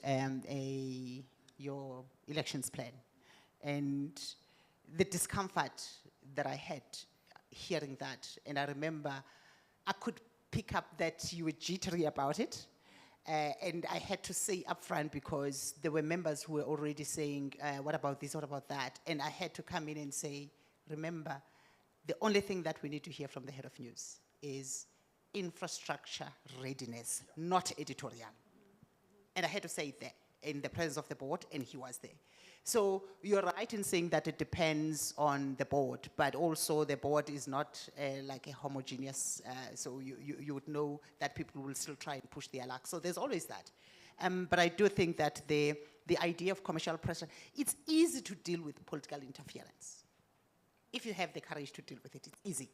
your elections plan. And the discomfort that I had hearing that, and I remember I could pick up that you were jittery about it. And I had to say upfront because there were members who were already saying, what about this, what about that? And I had to come in and say, remember, the only thing that we need to hear from the head of news is infrastructure readiness, not editorial. And I had to say it there in the presence of the board, and he was there. So you're right in saying that it depends on the board, but also the board is not like a homogeneous, so you would know that people will still try and push their luck. So there's always that. But I do think that the idea of commercial pressure, it's easy to deal with political interference. If you have the courage to deal with it, it's easy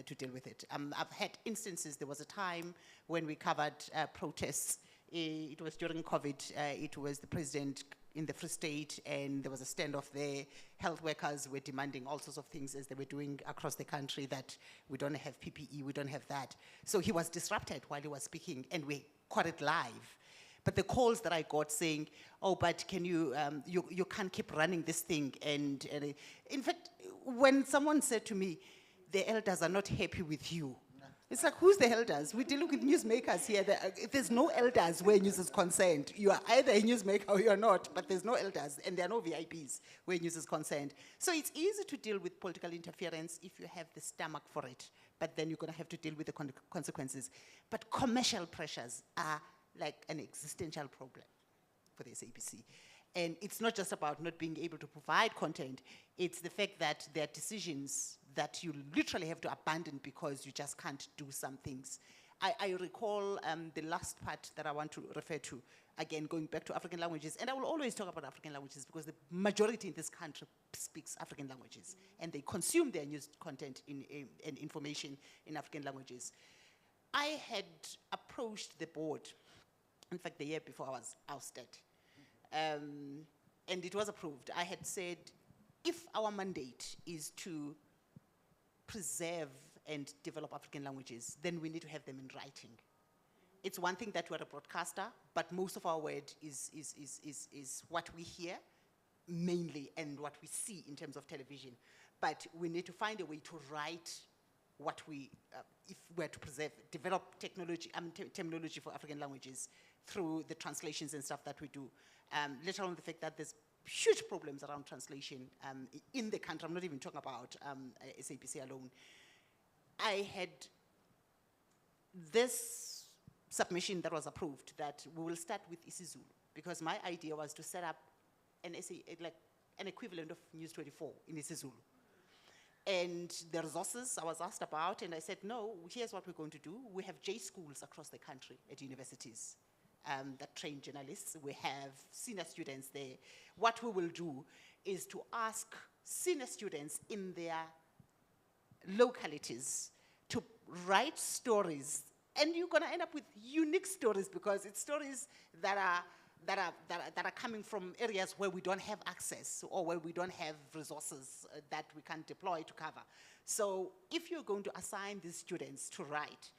to deal with it. I've had instances, there was a time when we covered protests. It was during COVID. It was the president in the Free State, and there was a standoff there. Health workers were demanding all sorts of things as they were doing across the country, that we don't have PPE, we don't have that. So he was disrupted while he was speaking, and we caught it live. But the calls that I got saying, oh, but can you can't keep running this thing. And in fact, when someone said to me, the elders are not happy with you. It's like, who's the elders? We're dealing with newsmakers here. There's no elders where news is concerned. You are either a newsmaker or you're not, but there's no elders, and there are no VIPs where news is concerned. So it's easy to deal with political interference if you have the stomach for it, but then you're going to have to deal with the consequences. But commercial pressures are like an existential problem for the SABC. And it's not just about not being able to provide content, it's the fact that there are decisions that you literally have to abandon because you just can't do some things. I recall the last part that I want to refer to, again, going back to African languages, and I will always talk about African languages because the majority in this country speaks African languages, and they consume their news content and information in African languages. I had approached the board, in fact, the year before I was ousted, and it was approved. I had said, if our mandate is to preserve and develop African languages, then we need to have them in writing. It's one thing that we're a broadcaster, but most of our word is what we hear mainly and what we see in terms of television. But we need to find a way to write what we, if we're to preserve, develop technology, terminology for African languages through the translations and stuff that we do. Let alone the fact that there's huge problems around translation in the country. I'm not even talking about SABC alone. I had this submission that was approved that we will start with isiZulu, because my idea was to set up like an equivalent of News 24 in isiZulu. And the resources I was asked about, and I said, no, here's what we're going to do. We have J schools across the country at universities that train journalists. We have senior students there. What we will do is to ask senior students in their localities to write stories, and you're going to end up with unique stories because it's stories that are coming from areas where we don't have access or where we don't have resources that we can deploy to cover. So if you're going to assign these students to write,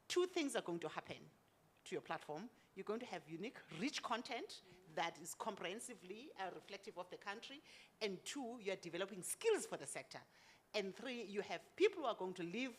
two things are going to happen to your platform. You're going to have unique, rich content that is comprehensively reflective of the country, and two, you're developing skills for the sector. And 3, you have people who are going to leave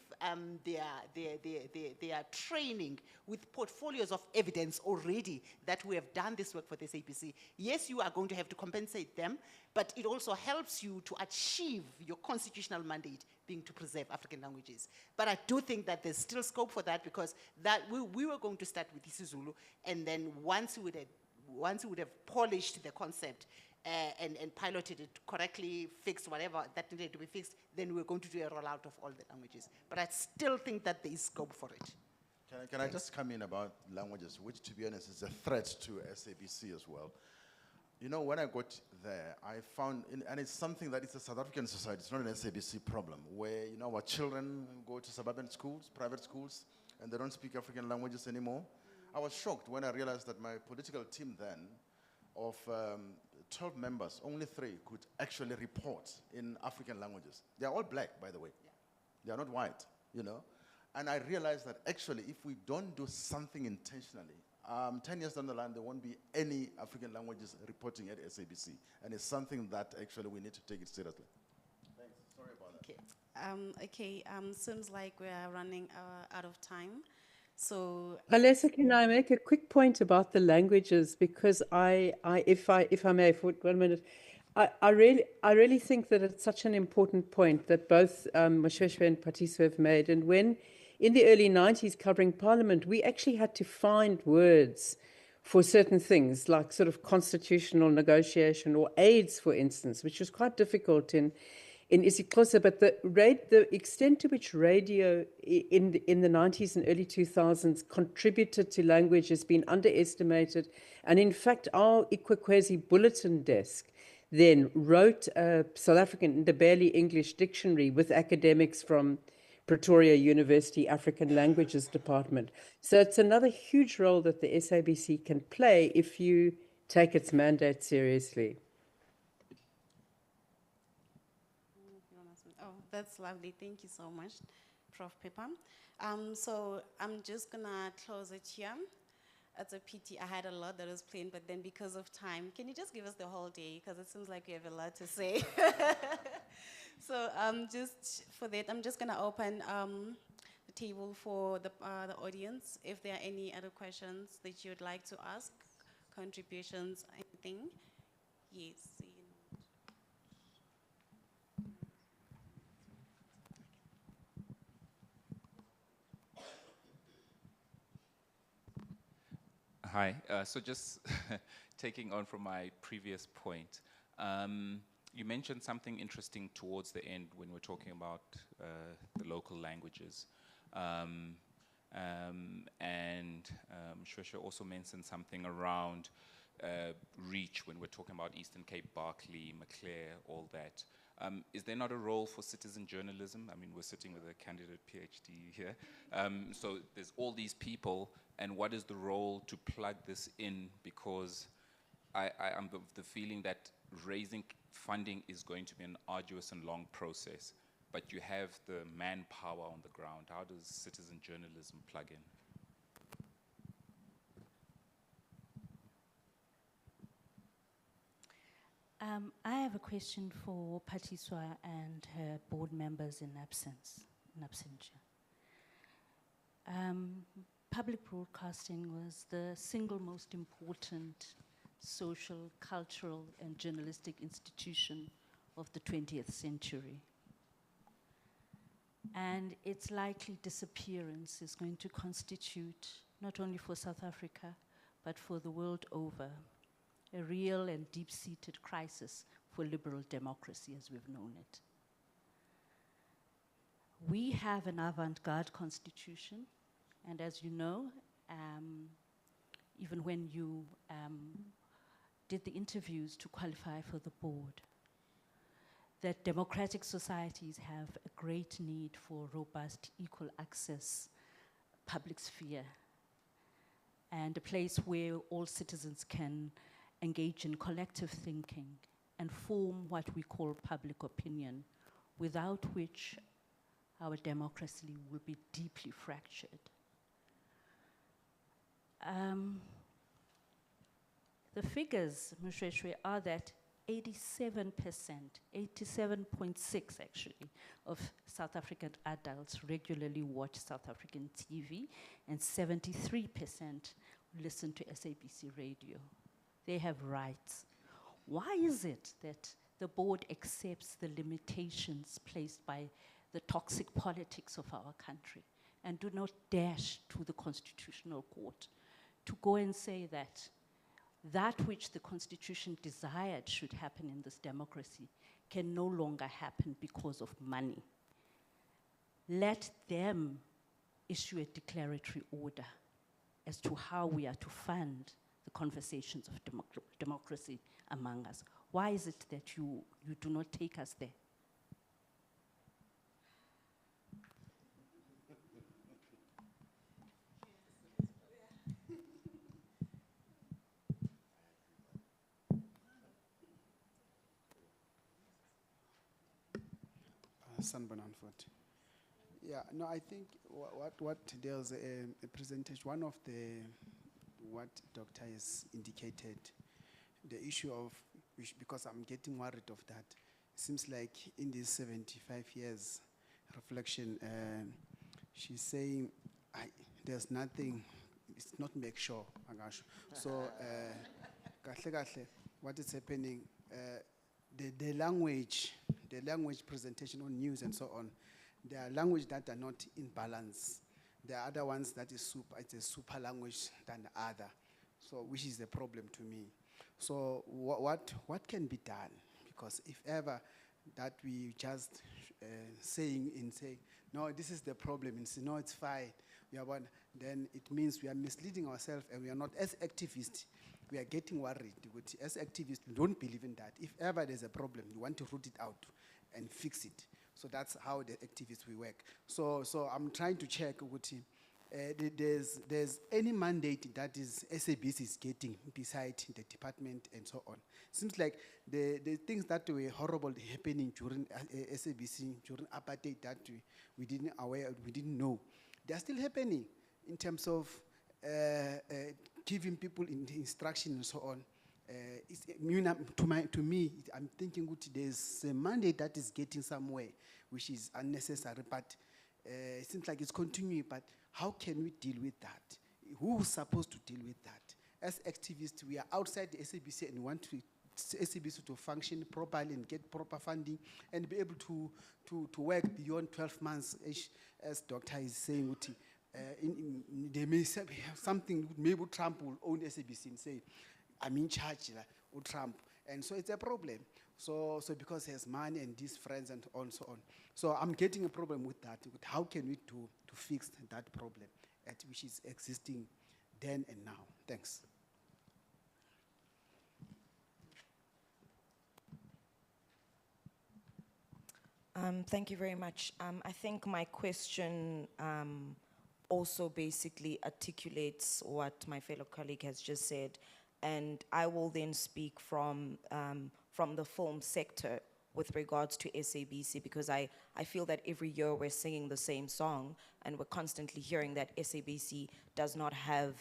their training with portfolios of evidence already that we have done this work for the SABC. Yes, you are going to have to compensate them, but it also helps you to achieve your constitutional mandate, being to preserve African languages. But I do think that there's still scope for that, because that we were going to start with isiZulu, and then once we would have polished the concept, and piloted it correctly, fixed whatever that needed to be fixed, then we're going to do a rollout of all the languages. But I still think that there is scope for it. Can I just come in about languages, which, to be honest, is a threat to SABC as well. You know, when I got there, I found, and it's something that it's a South African society, it's not an SABC problem, where, you know, our children go to suburban schools, private schools, and they don't speak African languages anymore. I was shocked when I realized that my political team then, of 12 members, only 3 could actually report in African languages. They're all black, by the way. Yeah. They're not white, you know. And I realized that actually, if we don't do something intentionally, 10 years down the line, there won't be any African languages reporting at SABC. And it's something that actually we need to take it seriously. Thanks. Sorry about that. Okay, seems like we are running out of time. So, Alessa, can I make a quick point about the languages? Because if I may, for 1 minute, I really think that it's such an important point that both Moshoeshoe and Patiso have made. And when, in the early 90s, covering Parliament, we actually had to find words for certain things, like sort of constitutional negotiation or AIDS, for instance, which was quite difficult in isiXhosa, but the extent to which radio in the 90s and early 2000s contributed to language has been underestimated. And in fact, our iKwekwezi bulletin desk then wrote a South African, the barely English dictionary with academics from Pretoria University African Languages Department. So it's another huge role that the SABC can play if you take its mandate seriously. Oh, that's lovely. Thank you so much, Prof. Pippa. So I'm just gonna close it here. It's a pity I had a lot that was planned, but then because of time, can you just give us the whole day? Because it seems like we have a lot to say. So just for that, I'm just gonna open the table for the audience. If there are any other questions that you would like to ask, contributions, anything. Yes. Hi, so just taking on from my previous point, you mentioned something interesting towards the end when we're talking about the local languages. Shweshwe also mentioned something around reach when we're talking about Eastern Cape, Berkeley, Maclear, all that. Is there not a role for citizen journalism? I mean, we're sitting with a candidate PhD here. So there's all these people, and what is the role to plug this in? Because I am of the feeling that raising funding is going to be an arduous and long process, but you have the manpower on the ground. How does citizen journalism plug in? I have a question for Patiswa and her board members in absentia. Public broadcasting was the single most important social, cultural, and journalistic institution of the 20th century. And its likely disappearance is going to constitute, not only for South Africa, but for the world over, a real and deep-seated crisis for liberal democracy as we've known it. We have an avant-garde constitution, and as you know, even when you did the interviews to qualify for the board, that democratic societies have a great need for robust, equal access public sphere, and a place where all citizens can engage in collective thinking and form what we call public opinion, without which our democracy will be deeply fractured. The figures, Moshoeshoe, are that 87%, 87.6 actually, of South African adults regularly watch South African TV, and 73% listen to SABC radio. They have rights. Why is it that the board accepts the limitations placed by the toxic politics of our country and do not dash to the Constitutional Court to go and say that that which the Constitution desired should happen in this democracy can no longer happen because of money? Let them issue a declaratory order as to how we are to fund the conversations of democracy among us. Why is it that you do not take us there? Sanborn Foot. Yeah, no, I think what there's a presentation, one of the, what doctor has indicated, the issue of, because I'm getting worried of that, seems like in these 75 years reflection, she's saying, there's nothing, it's not make sure, Agasho. So, what is happening, the language presentation on news and so on, there are languages that are not in balance. There are other ones that is it's a super language than the other, so which is the problem to me. So what can be done? Because if ever that we just saying, no, this is the problem, and say, no, it's fine, we are one, then it means we are misleading ourselves, and we are not, as activists, we are getting worried. As activists, we don't believe in that. If ever there's a problem, we want to root it out and fix it. So that's how the activists we work. So I'm trying to check with there's any mandate that is SABC is getting beside the department and so on. Seems like the things that were horrible happening during SABC, during apartheid, that we didn't aware, we didn't know, they're still happening in terms of giving people instruction and so on. To me, I'm thinking there's a mandate that is getting somewhere, which is unnecessary, but it seems like it's continuing, but how can we deal with that? Who's supposed to deal with that? As activists, we are outside the SABC and want SABC to function properly and get proper funding and be able to work beyond 12 months, as Doctor is saying. They may say something, maybe Trump will own SABC and say, I'm in charge, or Trump. And so it's a problem. So because he has money and his friends and so on. So I'm getting a problem with that. With how can we do to fix that problem which is existing then and now? Thanks. Thank you very much. I think my question also basically articulates what my fellow colleague has just said, and I will then speak from the film sector with regards to SABC, because I feel that every year we're singing the same song and we're constantly hearing that SABC does not have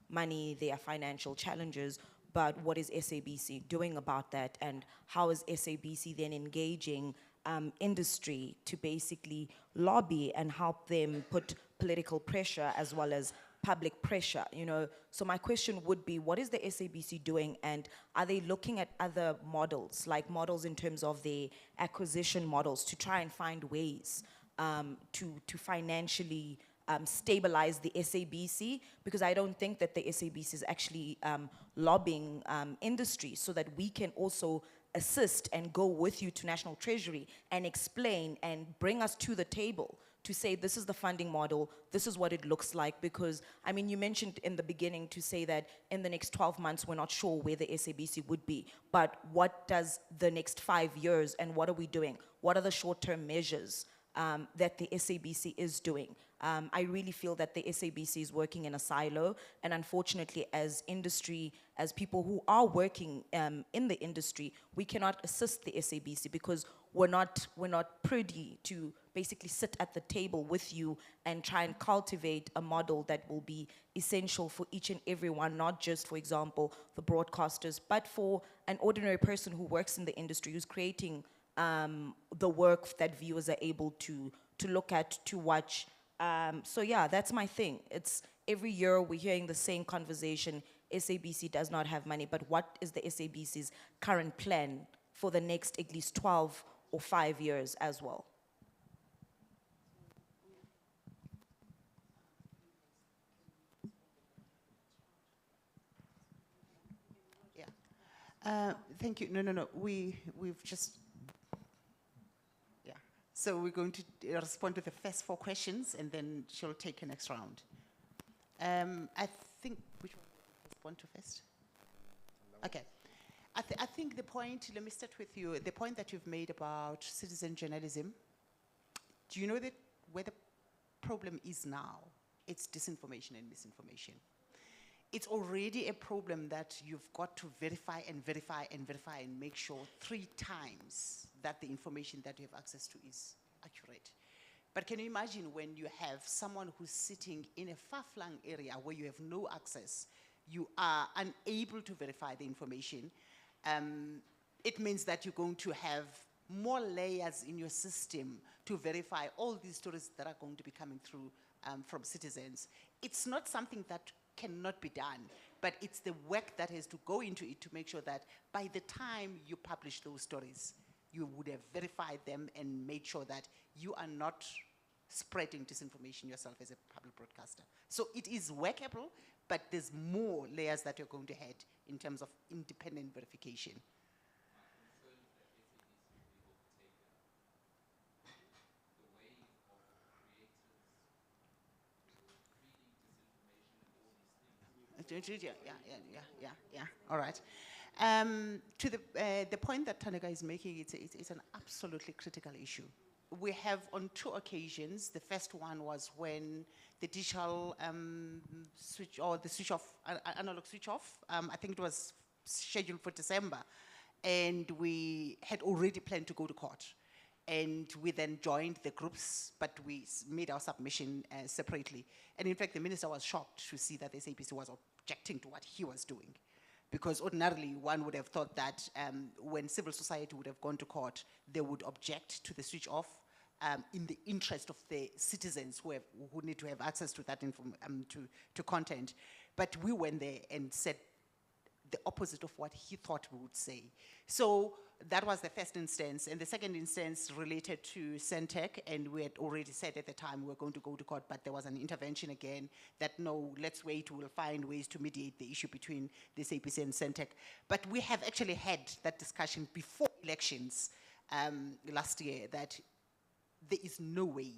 money, there are financial challenges, but what is SABC doing about that, and how is SABC then engaging industry to basically lobby and help them put political pressure as well as public pressure, you know? So my question would be, what is the SABC doing, and are they looking at other models, like models in terms of the acquisition models, to try and find ways to financially stabilize the SABC? Because I don't think that the SABC is actually lobbying industry so that we can also assist and go with you to National Treasury and explain and bring us to the table to say, this is the funding model, this is what it looks like. Because, I mean, you mentioned in the beginning to say that in the next 12 months, we're not sure where the SABC would be, but what does the next 5 years, and what are we doing? What are the short-term measures that the SABC is doing? I really feel that the SABC is working in a silo, and unfortunately, as industry, as people who are working in the industry, we cannot assist the SABC because we're not privy to basically sit at the table with you and try and cultivate a model that will be essential for each and every one, not just, for example, the broadcasters, but for an ordinary person who works in the industry, who's creating the work that viewers are able to look at, to watch. So yeah, that's my thing. It's every year we're hearing the same conversation. SABC does not have money, but what is the SABC's current plan for the next at least 12 or 5 years as well? Yeah. Thank you. No. We've just, yeah. So we're going to respond to the first 4 questions, and then she'll take the next round. I think, which one will you respond to first? Okay. I think the point, let me start with you, the point that you've made about citizen journalism, do you know that where the problem is now? It's disinformation and misinformation. It's already a problem that you've got to verify and verify and verify and make sure 3 times that the information that you have access to is accurate. But can you imagine when you have someone who's sitting in a far-flung area where you have no access, you are unable to verify the information? It means that you're going to have more layers in your system to verify all these stories that are going to be coming through from citizens. It's not something that cannot be done, but it's the work that has to go into it to make sure that by the time you publish those stories, you would have verified them and made sure that you are not spreading disinformation yourself as a public broadcaster. So it is workable, but there's more layers that you're going to head in terms of independent verification. Yeah. All right. To the point that Tanega is making, it's an absolutely critical issue. We have on 2 occasions. The first one was when the digital switch, or the switch off, analog switch off, I think it was scheduled for December, and we had already planned to go to court. And we then joined the groups, but we made our submission separately. And in fact, the minister was shocked to see that the SABC was objecting to what he was doing. Because ordinarily, one would have thought that when civil society would have gone to court, they would object to the switch off in the interest of the citizens who need to have access to that to content. But we went there and said the opposite of what he thought we would say. So that was the first instance. And the second instance related to Centec, and we had already said at the time we were going to go to court, but there was an intervention again that no, let's wait, we'll find ways to mediate the issue between the SABC and Centec. But we have actually had that discussion before elections last year, that there is no way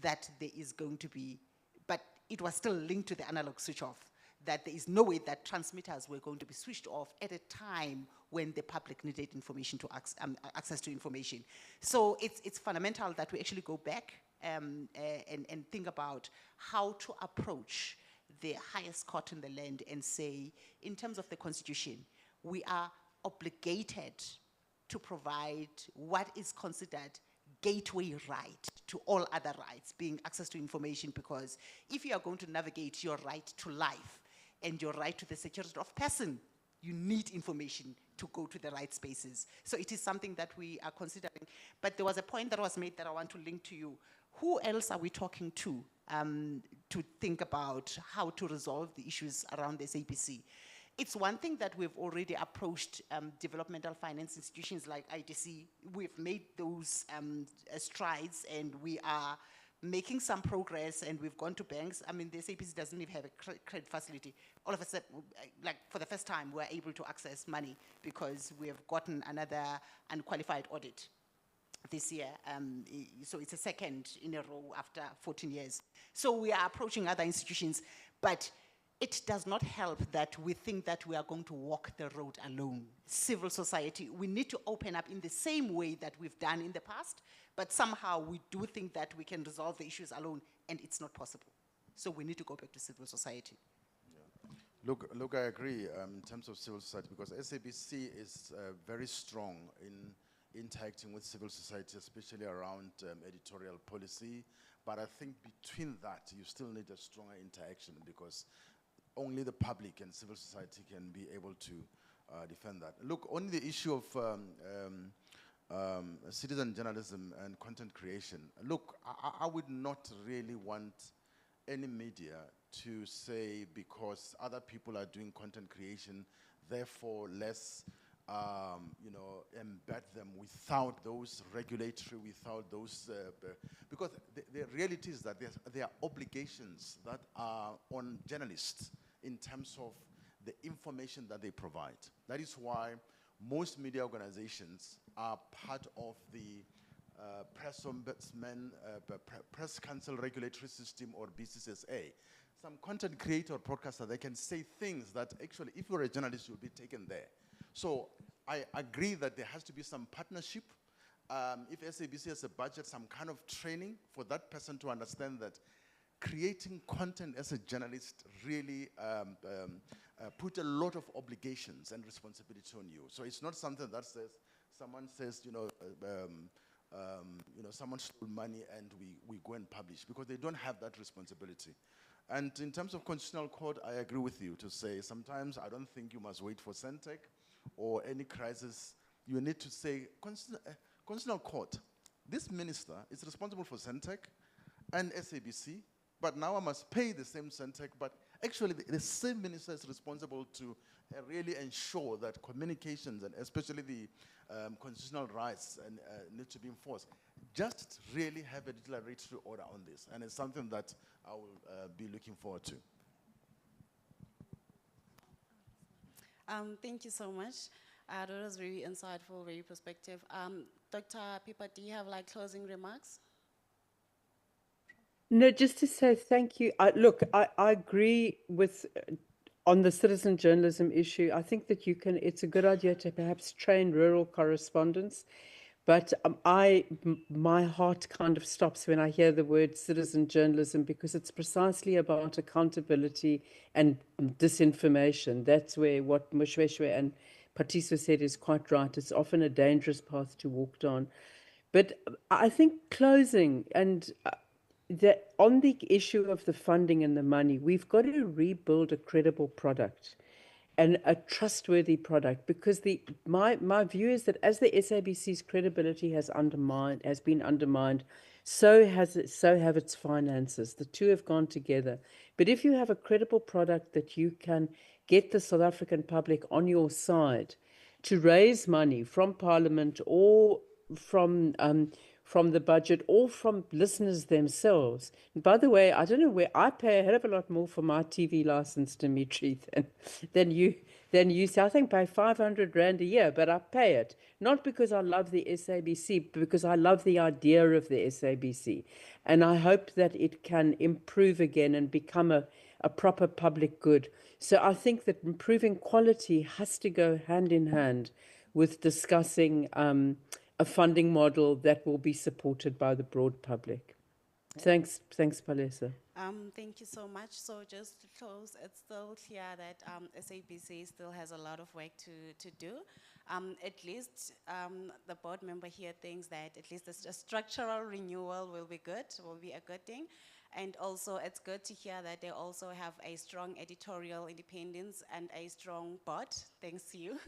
that there is going to be, but it was still linked to the analog switch off, that there is no way that transmitters were going to be switched off at a time when the public needed information to access to information. So it's fundamental that we actually go back and think about how to approach the highest court in the land and say, in terms of the Constitution, we are obligated to provide what is considered gateway right to all other rights, being access to information, because if you are going to navigate your right to life and your right to the security of person, you need information to go to the right spaces. So it is something that we are considering. But there was a point that was made that I want to link to you. Who else are we talking to think about how to resolve the issues around this APC? It's one thing that we've already approached developmental finance institutions like IDC. We've made those strides, and we are making some progress, and we've gone to banks. I mean, the SABC doesn't even have a credit facility. All of a sudden, like for the first time, we're able to access money because we have gotten another unqualified audit this year. So it's a second in a row after 14 years. So we are approaching other institutions, but it does not help that we think that we are going to walk the road alone. Civil society, we need to open up in the same way that we've done in the past, but somehow we do think that we can resolve the issues alone, and it's not possible. So we need to go back to civil society. Yeah. Look, I agree in terms of civil society, because SABC is very strong interacting with civil society, especially around editorial policy. But I think between that, you still need a stronger interaction because only the public and civil society can be able to defend that. Look, on the issue of citizen journalism and content creation, look, I would not really want any media to say because other people are doing content creation, therefore let's embed them without those regulatory, without those, because the reality is that there are obligations that are on journalists in terms of the information that they provide. That is why most media organizations are part of the Press Ombudsman, Press Council Regulatory System, or BCCSA. Some content creator or broadcaster, they can say things that actually, if you're a journalist, you'll be taken there. So I agree that there has to be some partnership. If SABC has a budget, some kind of training for that person to understand that creating content as a journalist really put a lot of obligations and responsibility on you. So it's not something that says, someone says, someone stole money and we go and publish, because they don't have that responsibility. And in terms of constitutional court, I agree with you to say sometimes I don't think you must wait for Centec or any crisis. You need to say, constitutional court, this minister is responsible for Centec and SABC, but now I must pay the same Centec, but actually the same minister is responsible to really ensure that communications, and especially the constitutional rights, need to be enforced. Just really have a declaratory order on this, and it's something that I will be looking forward to. Thank you so much. That was very insightful, very perspective. Dr. Pippa, do you have closing remarks? No, just to say thank you. Look, I agree with on the citizen journalism issue. I think that it's a good idea to perhaps train rural correspondents. But my heart kind of stops when I hear the word citizen journalism, because it's precisely about accountability and disinformation. That's where what Moshweshwe and Patiswa said is quite right. It's often a dangerous path to walk down. But I think closing and on the issue of the funding and the money, we've got to rebuild a credible product and a trustworthy product, because my view is that as the SABC's credibility has been undermined, so have its finances. The two have gone together. But if you have a credible product that you can get the South African public on your side to raise money from Parliament or from the budget or from listeners themselves. And by the way, I don't know where I pay a hell of a lot more for my TV license, Dimitri, than you. I think I pay 500 Rand a year, but I pay it not because I love the SABC, but because I love the idea of the SABC, and I hope that it can improve again and become a proper public good. So I think that improving quality has to go hand in hand with discussing a funding model that will be supported by the broad public. Thanks, Palesa. Thank you so much. So just to close, it's still clear that SABC still has a lot of work to do. At least the board member here thinks that at least a structural renewal will be good, will be a good thing. And also it's good to hear that they also have a strong editorial independence and a strong board, thanks to you,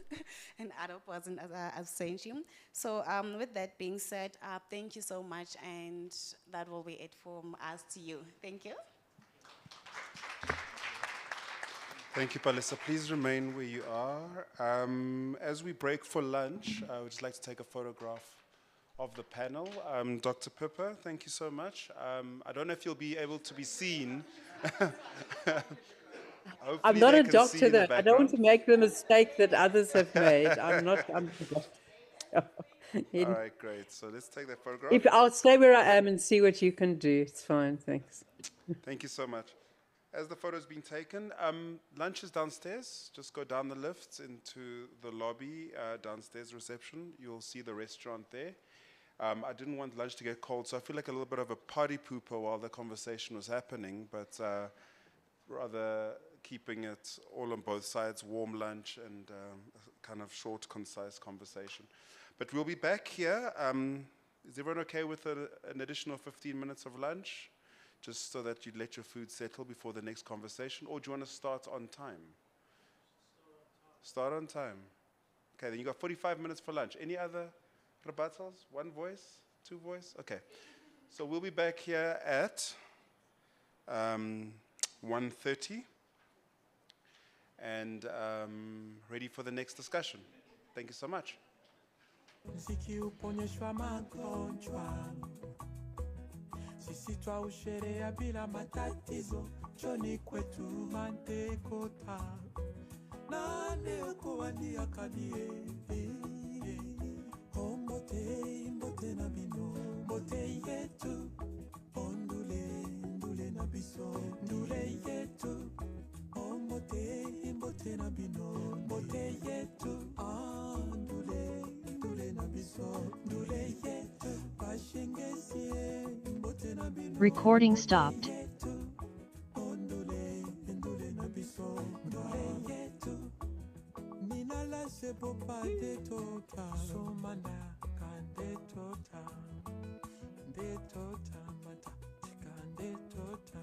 and other person as I've sent you. So with that being said, thank you so much, and that will be it from us to you. Thank you. Thank you, Palesa. Please remain where you are. As we break for lunch, I would just like to take a photograph of the panel. Dr. Pippa, thank you so much. I don't know if you'll be able to be seen. I'm not a doctor, though. I don't want to make the mistake that others have made. I'm All right, great. So let's take that photograph. I'll stay where I am and see what you can do. It's fine, thanks. Thank you so much. As the photo's been taken, lunch is downstairs. Just go down the lifts into the lobby, downstairs reception. You'll see the restaurant there. I didn't want lunch to get cold, so I feel like a little bit of a party pooper while the conversation was happening, but rather keeping it all on both sides, warm lunch and kind of short, concise conversation. But we'll be back here. Is everyone okay with an additional 15 minutes of lunch? Just so that you let your food settle before the next conversation? Or do you want to start on time? Start on time. Okay, then you got 45 minutes for lunch. Any other rebuttals? One voice? Two voice? Okay. So we'll be back here at 1:30 and ready for the next discussion. Thank you so much. Mziki uponyeshwa magonjwa, sisi twausherea bila matatizo, choni kwetu mandekota, nane okuwania kadie, mbote na bino, mbote yetu, ndule na biso, ndule yetu, mbote na bino, mbote yetu, ndule na biso, ndule yetu, pashengesie, mbote na bino. Recording stopped. Ndule na biso, ndule yetu, ninala sebo pade tota, somana kande tota, nde tota mata, tika nde tota,